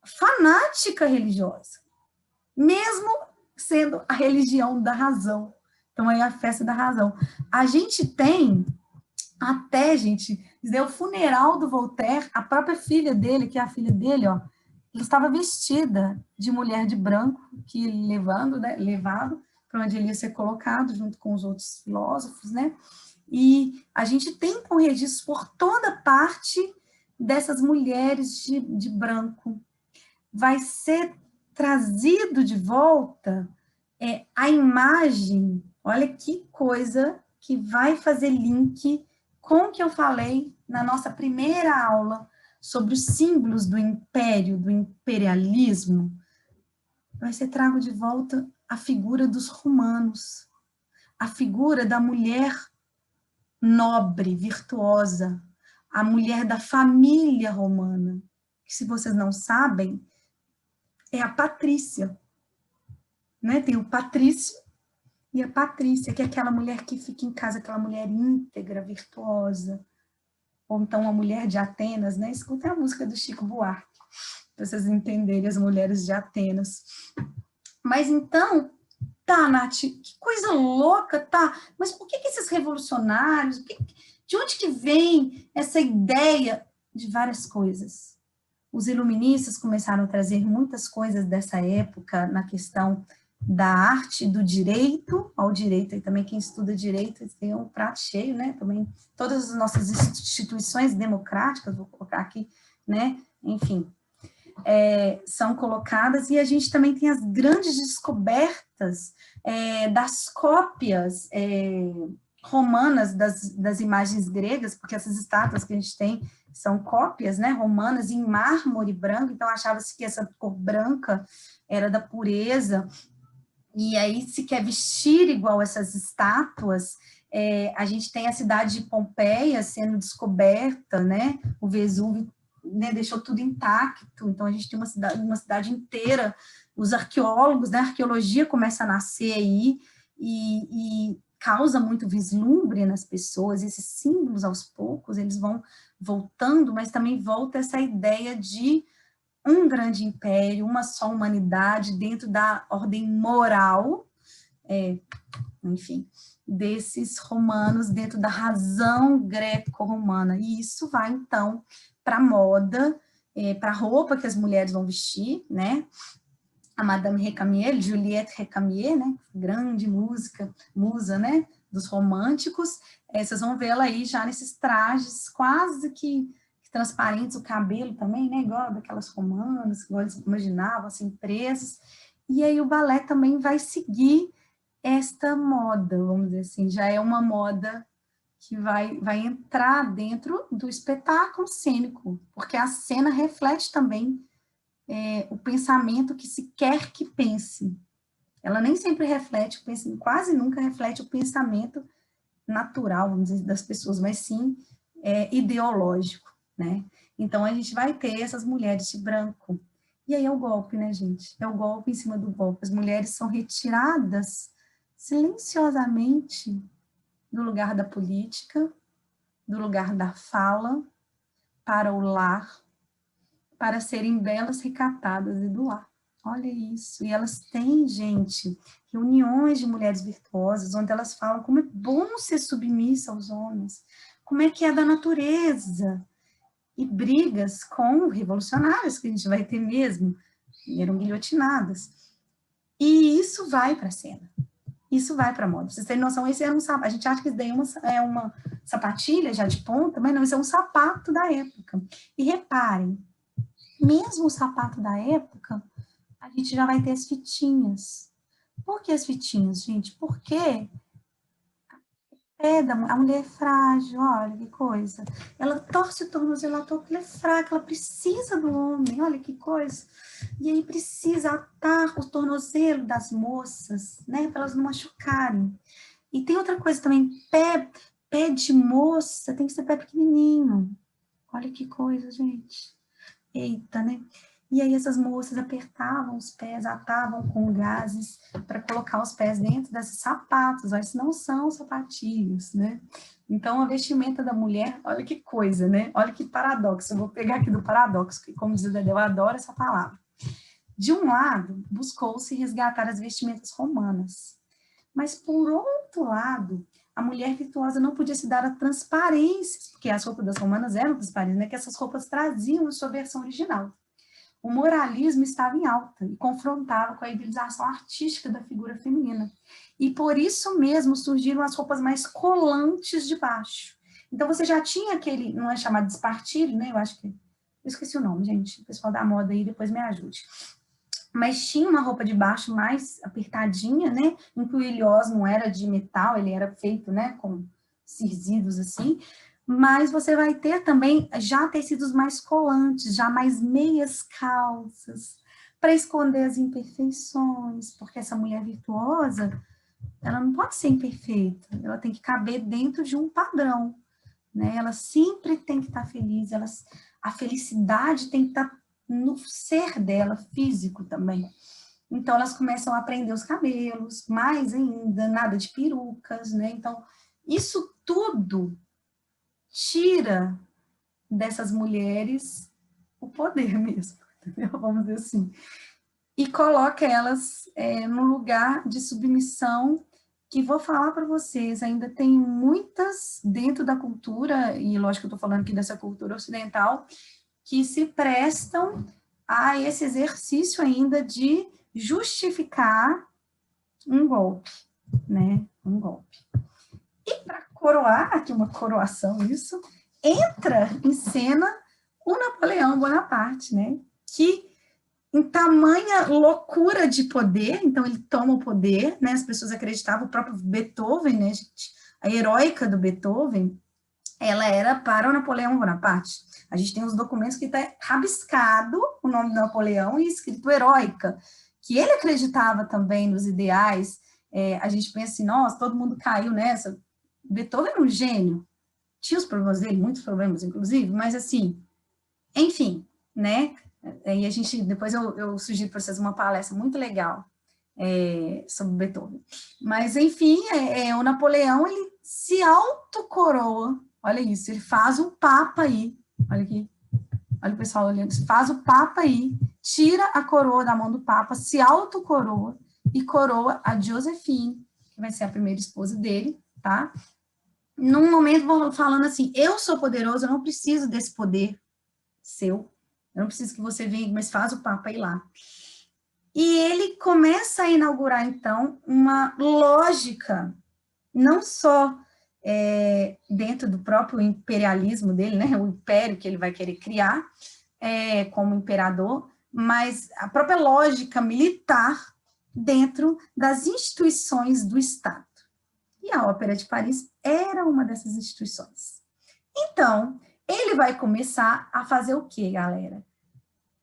fanática religiosa, mesmo sendo a religião da razão. Então, aí a festa da razão. A gente tem até, gente, o funeral do Voltaire, a própria filha dele, que é a filha dele, ó, ela estava vestida de mulher de branco, que levado para onde ele ia ser colocado, junto com os outros filósofos, né? E a gente tem então registros por toda parte dessas mulheres de branco. Vai ser trazido de volta a imagem, olha que coisa que vai fazer link com o que eu falei na nossa primeira aula sobre os símbolos do império, do imperialismo. Vai ser trago de volta a figura dos romanos, a figura da mulher nobre, virtuosa, a mulher da família romana, que, se vocês não sabem, é a Patrícia, né? Tem o Patrício e a Patrícia, que é aquela mulher que fica em casa, aquela mulher íntegra, virtuosa, ou então a mulher de Atenas, né? Escutem a música do Chico Buarque, para vocês entenderem as mulheres de Atenas. Mas então, tá, Nath, que coisa louca, tá? Mas por que esses revolucionários, de onde que vem essa ideia de várias coisas? Os iluministas começaram a trazer muitas coisas dessa época na questão da arte, do direito ao direito, e também quem estuda direito tem um prato cheio, né? Também todas as nossas instituições democráticas, vou colocar aqui, né? Enfim, são colocadas, e a gente também tem as grandes descobertas das cópias romanas das imagens gregas, porque essas estátuas que a gente tem são cópias, né, romanas em mármore branco, então achava-se que essa cor branca era da pureza, e aí se quer vestir igual essas estátuas. A gente tem a cidade de Pompeia sendo descoberta, né, o Vesúvio, né, deixou tudo intacto, então a gente tem uma cidade inteira, os arqueólogos, né, a arqueologia começa a nascer aí, e causa muito vislumbre nas pessoas, esses símbolos aos poucos, eles vão voltando, mas também volta essa ideia de um grande império, uma só humanidade dentro da ordem moral, enfim, desses romanos, dentro da razão greco-romana, e isso vai, então, para a moda, para a roupa que as mulheres vão vestir, né? A Madame Récamier, Juliette Récamier, né? Grande musa, né? Dos românticos. Vocês vão ver ela aí já nesses trajes quase que transparentes, o cabelo também, né? Igual daquelas romanas, igual eles imaginavam, assim, presas. E aí o balé também vai seguir esta moda, vamos dizer assim, já é uma moda que vai entrar dentro do espetáculo cênico, porque a cena reflete também o pensamento que se quer que pense. Ela nem sempre reflete, quase nunca reflete o pensamento natural, vamos dizer, das pessoas, mas sim ideológico, né? Então, a gente vai ter essas mulheres de branco. E aí é o golpe, né, gente? É o golpe em cima do golpe. As mulheres são retiradas silenciosamente do lugar da política, do lugar da fala, para o lar, para serem belas recatadas e do lar. Olha isso. E elas têm, gente, reuniões de mulheres virtuosas, onde elas falam como é bom ser submissa aos homens, como é que é da natureza, e brigas com revolucionários, que a gente vai ter mesmo, eram guilhotinadas. E isso vai para a cena. Isso vai para a moda. Vocês têm noção, esse era um sapato. A gente acha que isso daí é uma sapatilha já de ponta, mas não, isso é um sapato da época. E reparem, mesmo o sapato da época, a gente já vai ter as fitinhas. Por que as fitinhas, gente? Porque a mulher é frágil, olha que coisa. Ela torce o tornozelo, ela é fraca, ela precisa do homem, olha que coisa. E aí precisa atar o tornozelo das moças, né, para elas não machucarem. E tem outra coisa também, pé de moça tem que ser pé pequenininho. Olha que coisa, gente. Eita, né? E aí essas moças apertavam os pés, atavam com gases para colocar os pés dentro desses sapatos, mas não são sapatilhos, né? Então, a vestimenta da mulher, olha que coisa, né? Olha que paradoxo. Eu vou pegar aqui do paradoxo, que, como diz o Dedé, eu adoro essa palavra. De um lado, buscou-se resgatar as vestimentas romanas, mas, por outro lado, a mulher virtuosa não podia se dar a transparências, porque as roupas das romanas eram transparentes, né? Que essas roupas traziam a sua versão original. O moralismo estava em alta e confrontava com a idealização artística da figura feminina. E por isso mesmo surgiram as roupas mais colantes de baixo. Então você já tinha aquele, não é chamado de espartilho, né? Eu esqueci o nome, gente. O pessoal da moda aí depois me ajude. Mas tinha uma roupa de baixo mais apertadinha, né? Em que o ilhós não era de metal, ele era feito, né, com cirzidos assim. Mas você vai ter também já tecidos mais colantes, já mais meias calças, para esconder as imperfeições, porque essa mulher virtuosa, ela não pode ser imperfeita, ela tem que caber dentro de um padrão, né? Ela sempre tem que estar feliz, a felicidade tem que estar no ser dela, físico também. Então, elas começam a prender os cabelos, mais ainda, nada de perucas, né? Então, isso tudo tira dessas mulheres o poder mesmo, entendeu? Vamos dizer assim. E coloca elas no lugar de submissão, que vou falar para vocês, ainda tem muitas dentro da cultura, e lógico que eu estou falando aqui dessa cultura ocidental, que se prestam a esse exercício ainda de justificar um golpe, né? Um golpe. E para coroar, aqui uma coroação isso, entra em cena o Napoleão Bonaparte, né? Que em tamanha loucura de poder, então ele toma o poder, né? As pessoas acreditavam, o próprio Beethoven, né, gente? A heróica do Beethoven, ela era para o Napoleão Bonaparte. A gente tem os documentos que está rabiscado o nome do Napoleão e escrito heróica, que ele acreditava também nos ideais. A gente pensa assim, nossa, todo mundo caiu nessa. Beethoven era um gênio. Tinha os problemas dele, muitos problemas, inclusive, mas assim, enfim, né? E a gente, depois eu sugiro para vocês uma palestra muito legal sobre Beethoven. Mas, enfim, o Napoleão, ele se autocoroa, olha isso, ele faz um papa aí, olha aqui, olha o pessoal olhando, faz o papa aí, tira a coroa da mão do papa, se autocoroa e coroa a Josephine, que vai ser a primeira esposa dele, tá? Num momento falando assim, eu sou poderoso, eu não preciso desse poder seu, eu não preciso que você venha, mas faz o papa ir lá. E ele começa a inaugurar, então, uma lógica, não só dentro do próprio imperialismo dele, né, o império que ele vai querer criar como imperador, mas a própria lógica militar dentro das instituições do Estado. E a Ópera de Paris era uma dessas instituições. Então, ele vai começar a fazer o quê, galera?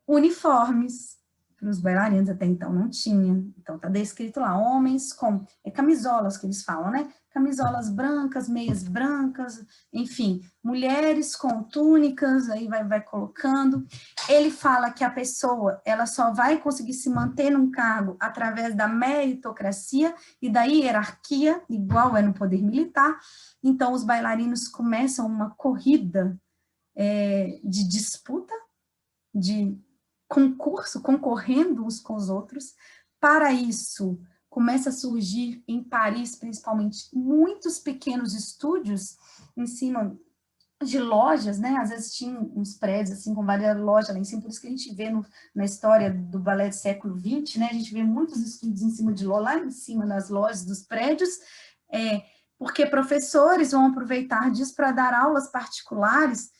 Uniformes para os bailarinos, até então não tinha. Então, está descrito lá, homens com camisolas, que eles falam, né? Camisolas brancas, meias brancas, enfim, mulheres com túnicas, aí vai colocando. Ele fala que a pessoa, ela só vai conseguir se manter num cargo através da meritocracia e da hierarquia, igual é no poder militar. Então, os bailarinos começam uma corrida de disputa, de concurso, concorrendo uns com os outros. Para isso, começa a surgir em Paris, principalmente, muitos pequenos estúdios em cima de lojas, né? Às vezes tinha uns prédios assim com várias lojas lá em cima, por isso que a gente vê na história do balé do século XX, né? A gente vê muitos estúdios em cima de lá em cima nas lojas dos prédios, porque professores vão aproveitar disso para dar aulas particulares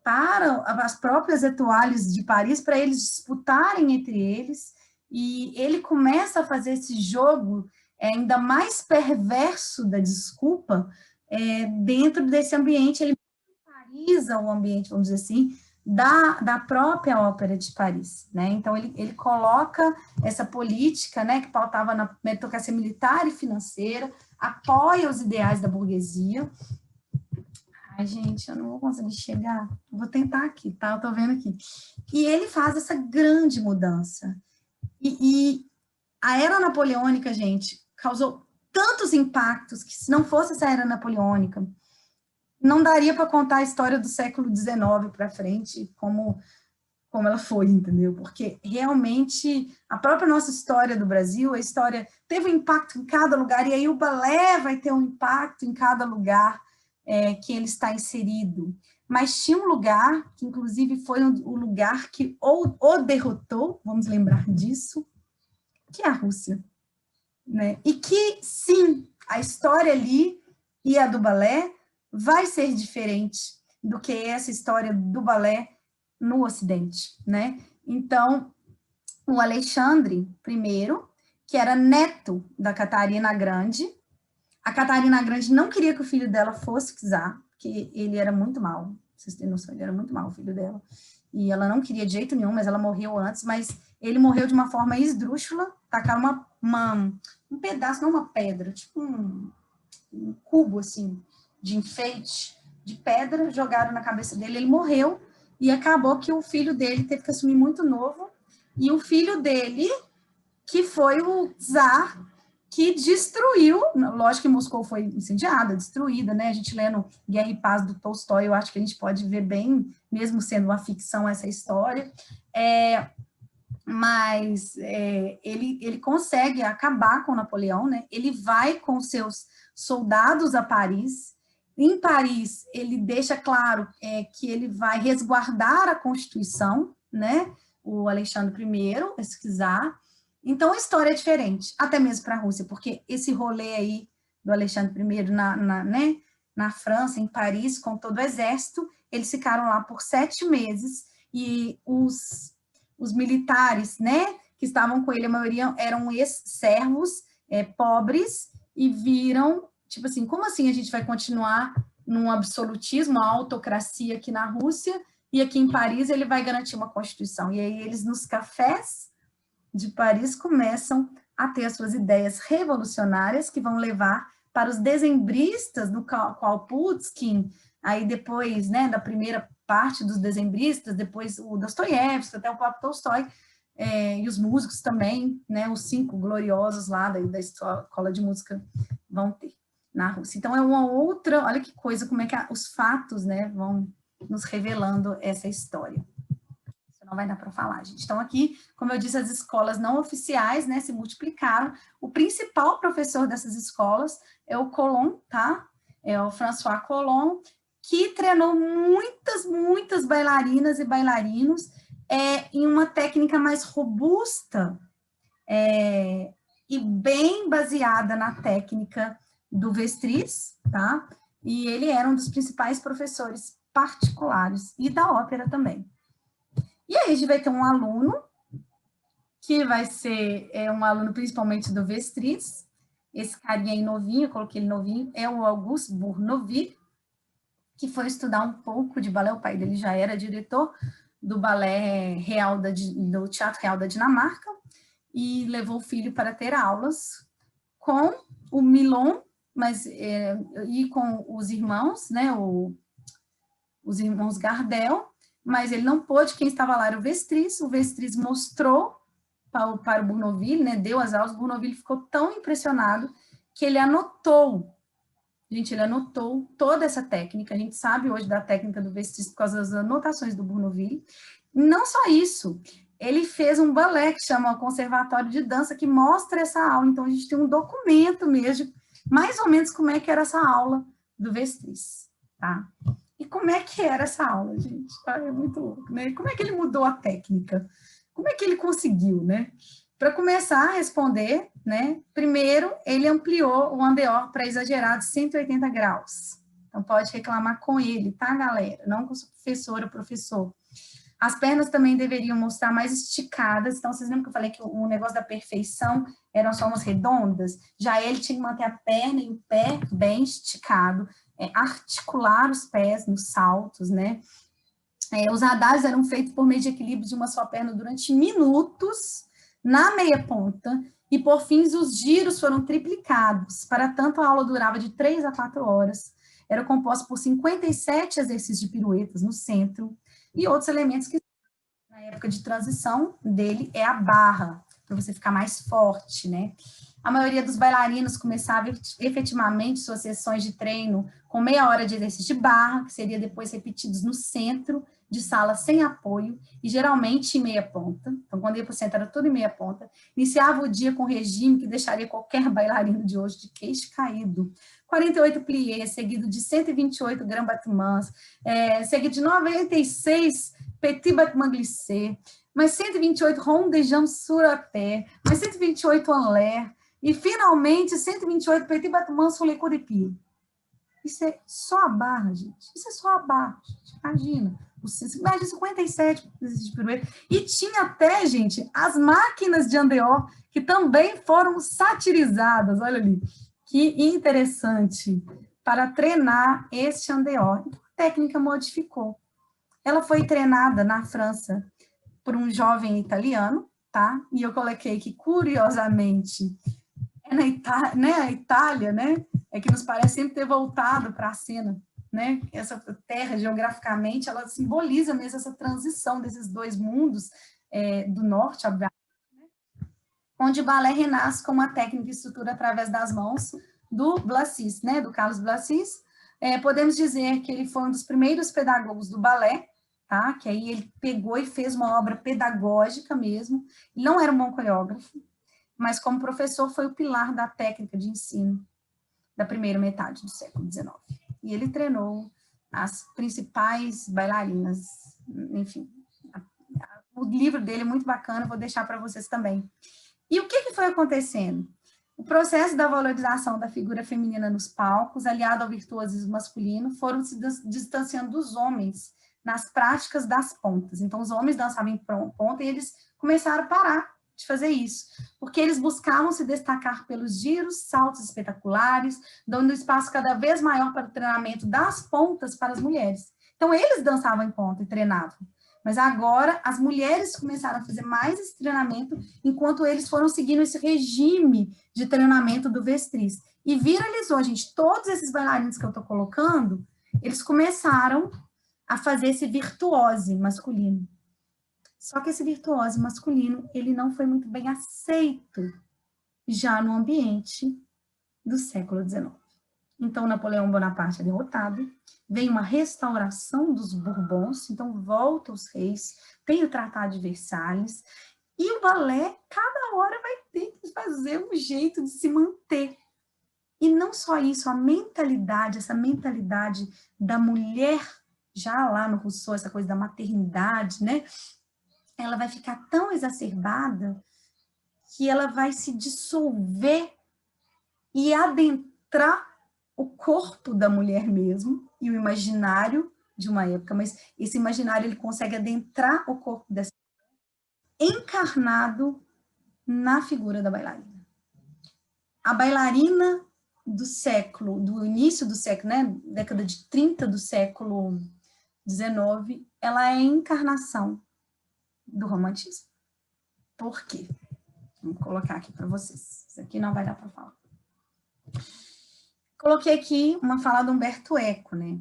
para as próprias étoiles de Paris, para eles disputarem entre eles, e ele começa a fazer esse jogo ainda mais perverso da desculpa dentro desse ambiente. Ele militariza o ambiente, vamos dizer assim, da própria Ópera de Paris, né? Então, ele coloca essa política, né, que pautava na meritocracia militar e financeira, apoia os ideais da burguesia. Ai, gente, eu não vou conseguir chegar. Vou tentar aqui, tá? Eu tô vendo aqui. E ele faz essa grande mudança. E a era napoleônica, gente, causou tantos impactos que, se não fosse essa era napoleônica, não daria para contar a história do século XIX para frente como ela foi, entendeu? Porque realmente a própria nossa história do Brasil, a história teve um impacto em cada lugar, e aí o balé vai ter um impacto em cada lugar que ele está inserido. Mas tinha um lugar, que inclusive foi o lugar que o derrotou, vamos lembrar disso, que é a Rússia, né? E que, sim, a história ali e a do balé vai ser diferente do que essa história do balé no Ocidente, né? Então, o Alexandre I, que era neto da Catarina Grande, a Catarina Grande não queria que o filho dela fosse czar, porque ele era muito mal, vocês têm noção, ele era muito mal, o filho dela, e ela não queria de jeito nenhum, mas ela morreu antes, mas ele morreu de uma forma esdrúxula, tacaram um pedaço, não uma pedra, tipo um cubo, assim, de enfeite, de pedra, jogaram na cabeça dele, ele morreu, e acabou que o filho dele teve que assumir muito novo, e o filho dele, que foi o czar, que destruiu, lógico que Moscou foi incendiada, destruída, né? A gente lendo Guerra e Paz do Tolstói, eu acho que a gente pode ver bem, mesmo sendo uma ficção, essa história. Mas ele consegue acabar com Napoleão, né? Ele vai com seus soldados a Paris. Em Paris, ele deixa claro que ele vai resguardar a Constituição, né? O Alexandre I, esse czar. Então, a história é diferente, até mesmo para a Rússia, porque esse rolê aí do Alexandre I né, na França, em Paris, com todo o exército, eles ficaram lá por 7 meses, e os militares, né, que estavam com ele, a maioria eram ex-servos, pobres, e viram, tipo assim, como assim a gente vai continuar num absolutismo, uma autocracia aqui na Rússia, e aqui em Paris ele vai garantir uma Constituição? E aí eles, nos cafés de Paris, começam a ter as suas ideias revolucionárias, que vão levar para os dezembristas, do qual Pushkin, aí depois, né, da primeira parte dos dezembristas, depois o Dostoiévski, até o próprio Tolstói, e os músicos também, né, os 5 gloriosos lá da escola de música vão ter na Rússia. Então, é uma outra, olha que coisa, como é que os fatos, né, vão nos revelando essa história. Não vai dar para falar, gente. Então, aqui, como eu disse, as escolas não oficiais, né, se multiplicaram. O principal professor dessas escolas é o Colomb, tá? É o François Colomb, que treinou muitas bailarinas e bailarinos em uma técnica mais robusta e bem baseada na técnica do Vestris, tá? E ele era um dos principais professores particulares e da ópera também. E aí a gente vai ter um aluno, que vai ser um aluno principalmente do Vestris, esse carinha aí novinho, eu coloquei ele novinho, é o Auguste Bournonville, que foi estudar um pouco de balé, o pai dele já era diretor do balé real do Teatro Real da Dinamarca, e levou o filho para ter aulas com o Milon, e com os irmãos, né, os irmãos Gardel, mas ele não pôde, quem estava lá era o Vestris mostrou para o Bournonville, né, deu as aulas, o Bournonville ficou tão impressionado que ele anotou, gente, ele anotou toda essa técnica, a gente sabe hoje da técnica do Vestris por causa das anotações do Bournonville. Não só isso, ele fez um balé que chama Conservatório de Dança, que mostra essa aula, então a gente tem um documento mesmo, mais ou menos como é que era essa aula do Vestris, tá? E como é que era essa aula, gente? É muito louco, né? Como é que ele mudou a técnica? Como é que ele conseguiu, né? Para começar a responder, né? Primeiro, ele ampliou o andeor para exagerado 180 graus. Então, pode reclamar com ele, tá, galera? Não com o professor ou professor. As pernas também deveriam mostrar mais esticadas. Então, vocês lembram que eu falei que o negócio da perfeição eram as formas redondas? Já ele tinha que manter a perna e o pé bem esticado, articular os pés nos saltos, né? Os radares eram feitos por meio de equilíbrio de uma só perna durante minutos, na meia ponta, e por fim os giros foram triplicados. Para tanto, a aula durava de 3 a 4 horas. Era composta por 57 exercícios de piruetas no centro, e outros elementos que, na época de transição dele, é a barra, para você ficar mais forte, né? A maioria dos bailarinos começava efetivamente suas sessões de treino com meia hora de exercício de barra, que seria depois repetidos no centro de sala sem apoio, e geralmente em meia ponta. Então, quando ia para o centro, era tudo em meia ponta. Iniciava o dia com um regime que deixaria qualquer bailarino de hoje de queixo caído. 48 pliés, seguido de 128 grand battements, seguido de 96 petit battement glissé, mais 128 rond de jambes sur la terre, mais 128 en l'air, e, finalmente, 128 petit battements sur les coups de pied. Isso é só a barra, gente. Isso é só a barra, gente. Imagina. Imagina 57 de pirueta. E tinha até, gente, as máquinas de andeor, que também foram satirizadas. Olha ali. Que interessante. Para treinar este andeor. Então, a técnica modificou. Ela foi treinada na França por um jovem italiano, tá? E eu coloquei que, curiosamente, a Itália, né, é que nos parece sempre ter voltado para a cena, né, essa terra, geograficamente, ela simboliza mesmo essa transição desses dois mundos, do norte, obviamente, né, onde o balé renasce com uma técnica e estrutura através das mãos do Blassis, né, do Carlos Blassis. Podemos dizer que ele foi um dos primeiros pedagogos do balé, tá, que aí ele pegou e fez uma obra pedagógica mesmo, ele não era um bom coreógrafo, mas como professor foi o pilar da técnica de ensino da primeira metade do século XIX. E ele treinou as principais bailarinas, enfim. O livro dele é muito bacana, vou deixar para vocês também. E o que foi acontecendo? O processo da valorização da figura feminina nos palcos, aliado ao virtuosismo masculino, foram se distanciando dos homens nas práticas das pontas. Então, os homens dançavam em ponta e eles começaram a parar de fazer isso, porque eles buscavam se destacar pelos giros, saltos espetaculares, dando espaço cada vez maior para o treinamento das pontas para as mulheres. Então, eles dançavam em ponta e treinavam, mas agora as mulheres começaram a fazer mais esse treinamento, enquanto eles foram seguindo esse regime de treinamento do Vestris. E viralizou, gente, todos esses bailarinos que eu estou colocando, eles começaram a fazer esse virtuose masculino. Só que esse virtuose masculino, ele não foi muito bem aceito já no ambiente do século XIX. Então, Napoleão Bonaparte é derrotado, vem uma restauração dos Bourbons, então volta os reis, tem o Tratado de Versalhes, e o balé, cada hora vai ter que fazer um jeito de se manter. E não só isso, a mentalidade, essa mentalidade da mulher, já lá no Rousseau, essa coisa da maternidade, né? Ela vai ficar tão exacerbada que ela vai se dissolver e adentrar o corpo da mulher mesmo, e o imaginário de uma época, mas esse imaginário ele consegue adentrar o corpo dessa mulher, encarnado na figura da bailarina. a bailarina do início do século, né, década de 30 do século XIX, ela é a encarnação do romantismo. Por quê? Vou colocar aqui para vocês. Isso aqui não vai dar para falar. Coloquei aqui uma fala do Humberto Eco, né?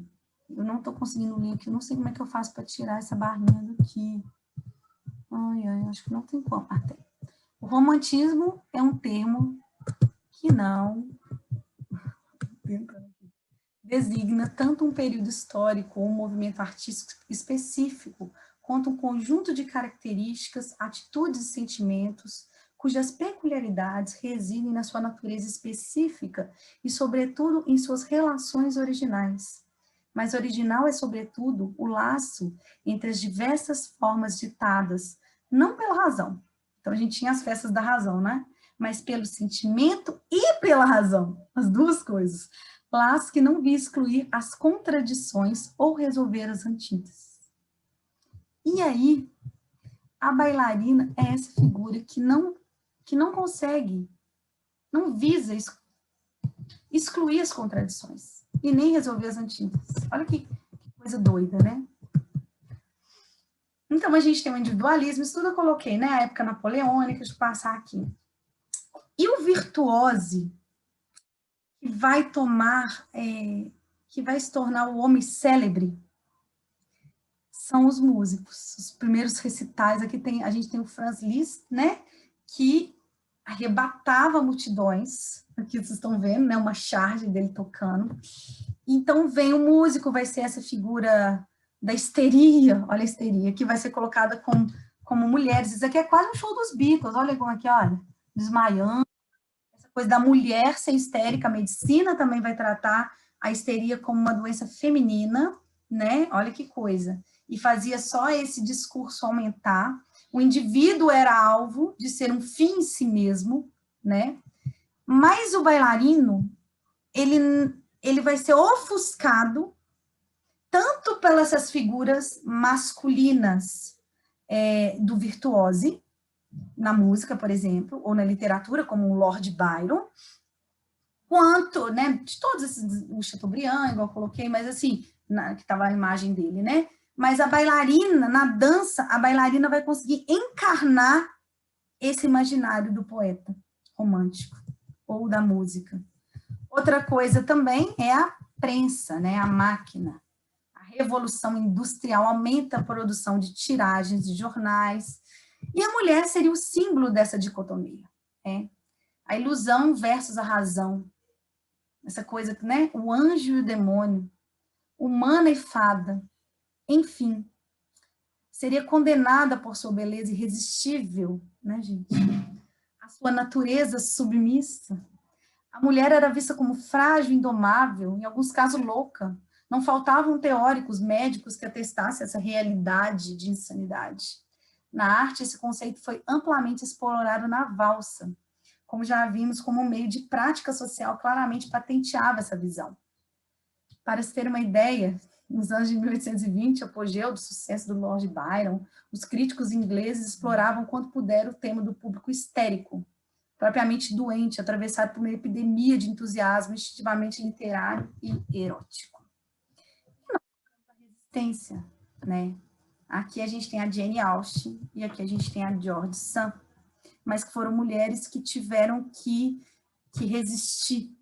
Eu não estou conseguindo ler aqui, eu não sei como é que eu faço para tirar essa barrinha daqui. Ai, acho que não tem como. Ah, tem. O romantismo é um termo que não designa tanto um período histórico ou um movimento artístico específico, quanto um conjunto de características, atitudes e sentimentos, cujas peculiaridades residem na sua natureza específica e, sobretudo, em suas relações originais. Mas original é, sobretudo, o laço entre as diversas formas ditadas, não pela razão. Então, a gente tinha as festas da razão, né? Mas pelo sentimento e pela razão, as duas coisas. Laço que não via excluir as contradições ou resolver as antíteses. E aí, a bailarina é essa figura que não consegue, não visa excluir as contradições e nem resolver as antíteses. Olha que coisa doida, né? Então, a gente tem o individualismo, isso tudo eu coloquei, né? A época napoleônica, deixa eu passar aqui. E o virtuose, que vai tomar, que vai se tornar o homem célebre, são os músicos. Os primeiros recitais, aqui a gente tem o Franz Liszt, né? Que arrebatava multidões, aqui vocês estão vendo, né? Uma charge dele tocando. Então vem o músico, vai ser essa figura da histeria, olha a histeria, que vai ser colocada como mulheres. Isso aqui é quase um show dos Beatles, olha como aqui, olha, desmaiando. Essa coisa da mulher ser histérica, a medicina também vai tratar a histeria como uma doença feminina, né? Olha que coisa. E fazia só esse discurso aumentar. O indivíduo era alvo de ser um fim em si mesmo, né? Mas o bailarino, ele vai ser ofuscado tanto pelas essas figuras masculinas do virtuose, na música, por exemplo, ou na literatura, como o Lord Byron, quanto, né, de todos esses, o Chateaubriand, igual eu coloquei, mas assim, que estava a imagem dele, né? Mas a bailarina, na dança, a bailarina vai conseguir encarnar esse imaginário do poeta romântico, ou da música. Outra coisa também é a prensa, né, a máquina. A revolução industrial aumenta a produção de tiragens de jornais, e a mulher seria o símbolo dessa dicotomia. A ilusão versus a razão. Essa coisa, né, o anjo e o demônio, humana e fada, enfim. Seria condenada por sua beleza irresistível, né, gente? A sua natureza submissa. A mulher era vista como frágil, indomável, em alguns casos louca. Não faltavam teóricos, médicos que atestassem essa realidade de insanidade. Na arte, esse conceito foi amplamente explorado na valsa, como já vimos, como um meio de prática social, claramente patenteava essa visão. Para se ter uma ideia, nos anos de 1820, apogeu do sucesso do Lord Byron, os críticos ingleses exploravam quanto puderam o tema do público histérico, propriamente doente, atravessado por uma epidemia de entusiasmo instintivamente literário e erótico. A resistência, né? Aqui a gente tem a Jane Austen e aqui a gente tem a George Sand, mas que foram mulheres que tiveram que resistir,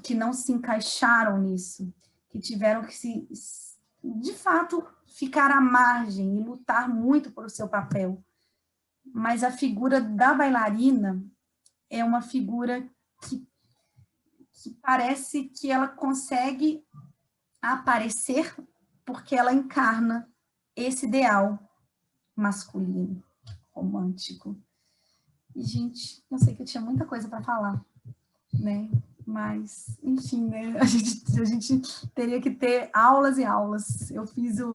que não se encaixaram nisso, que tiveram que, de fato, ficar à margem e lutar muito por seu papel. Mas a figura da bailarina é uma figura que parece que ela consegue aparecer porque ela encarna esse ideal masculino, romântico. E, gente, eu sei que eu tinha muita coisa para falar, né? Mas, enfim, né? A gente teria que ter aulas e aulas. Eu fiz o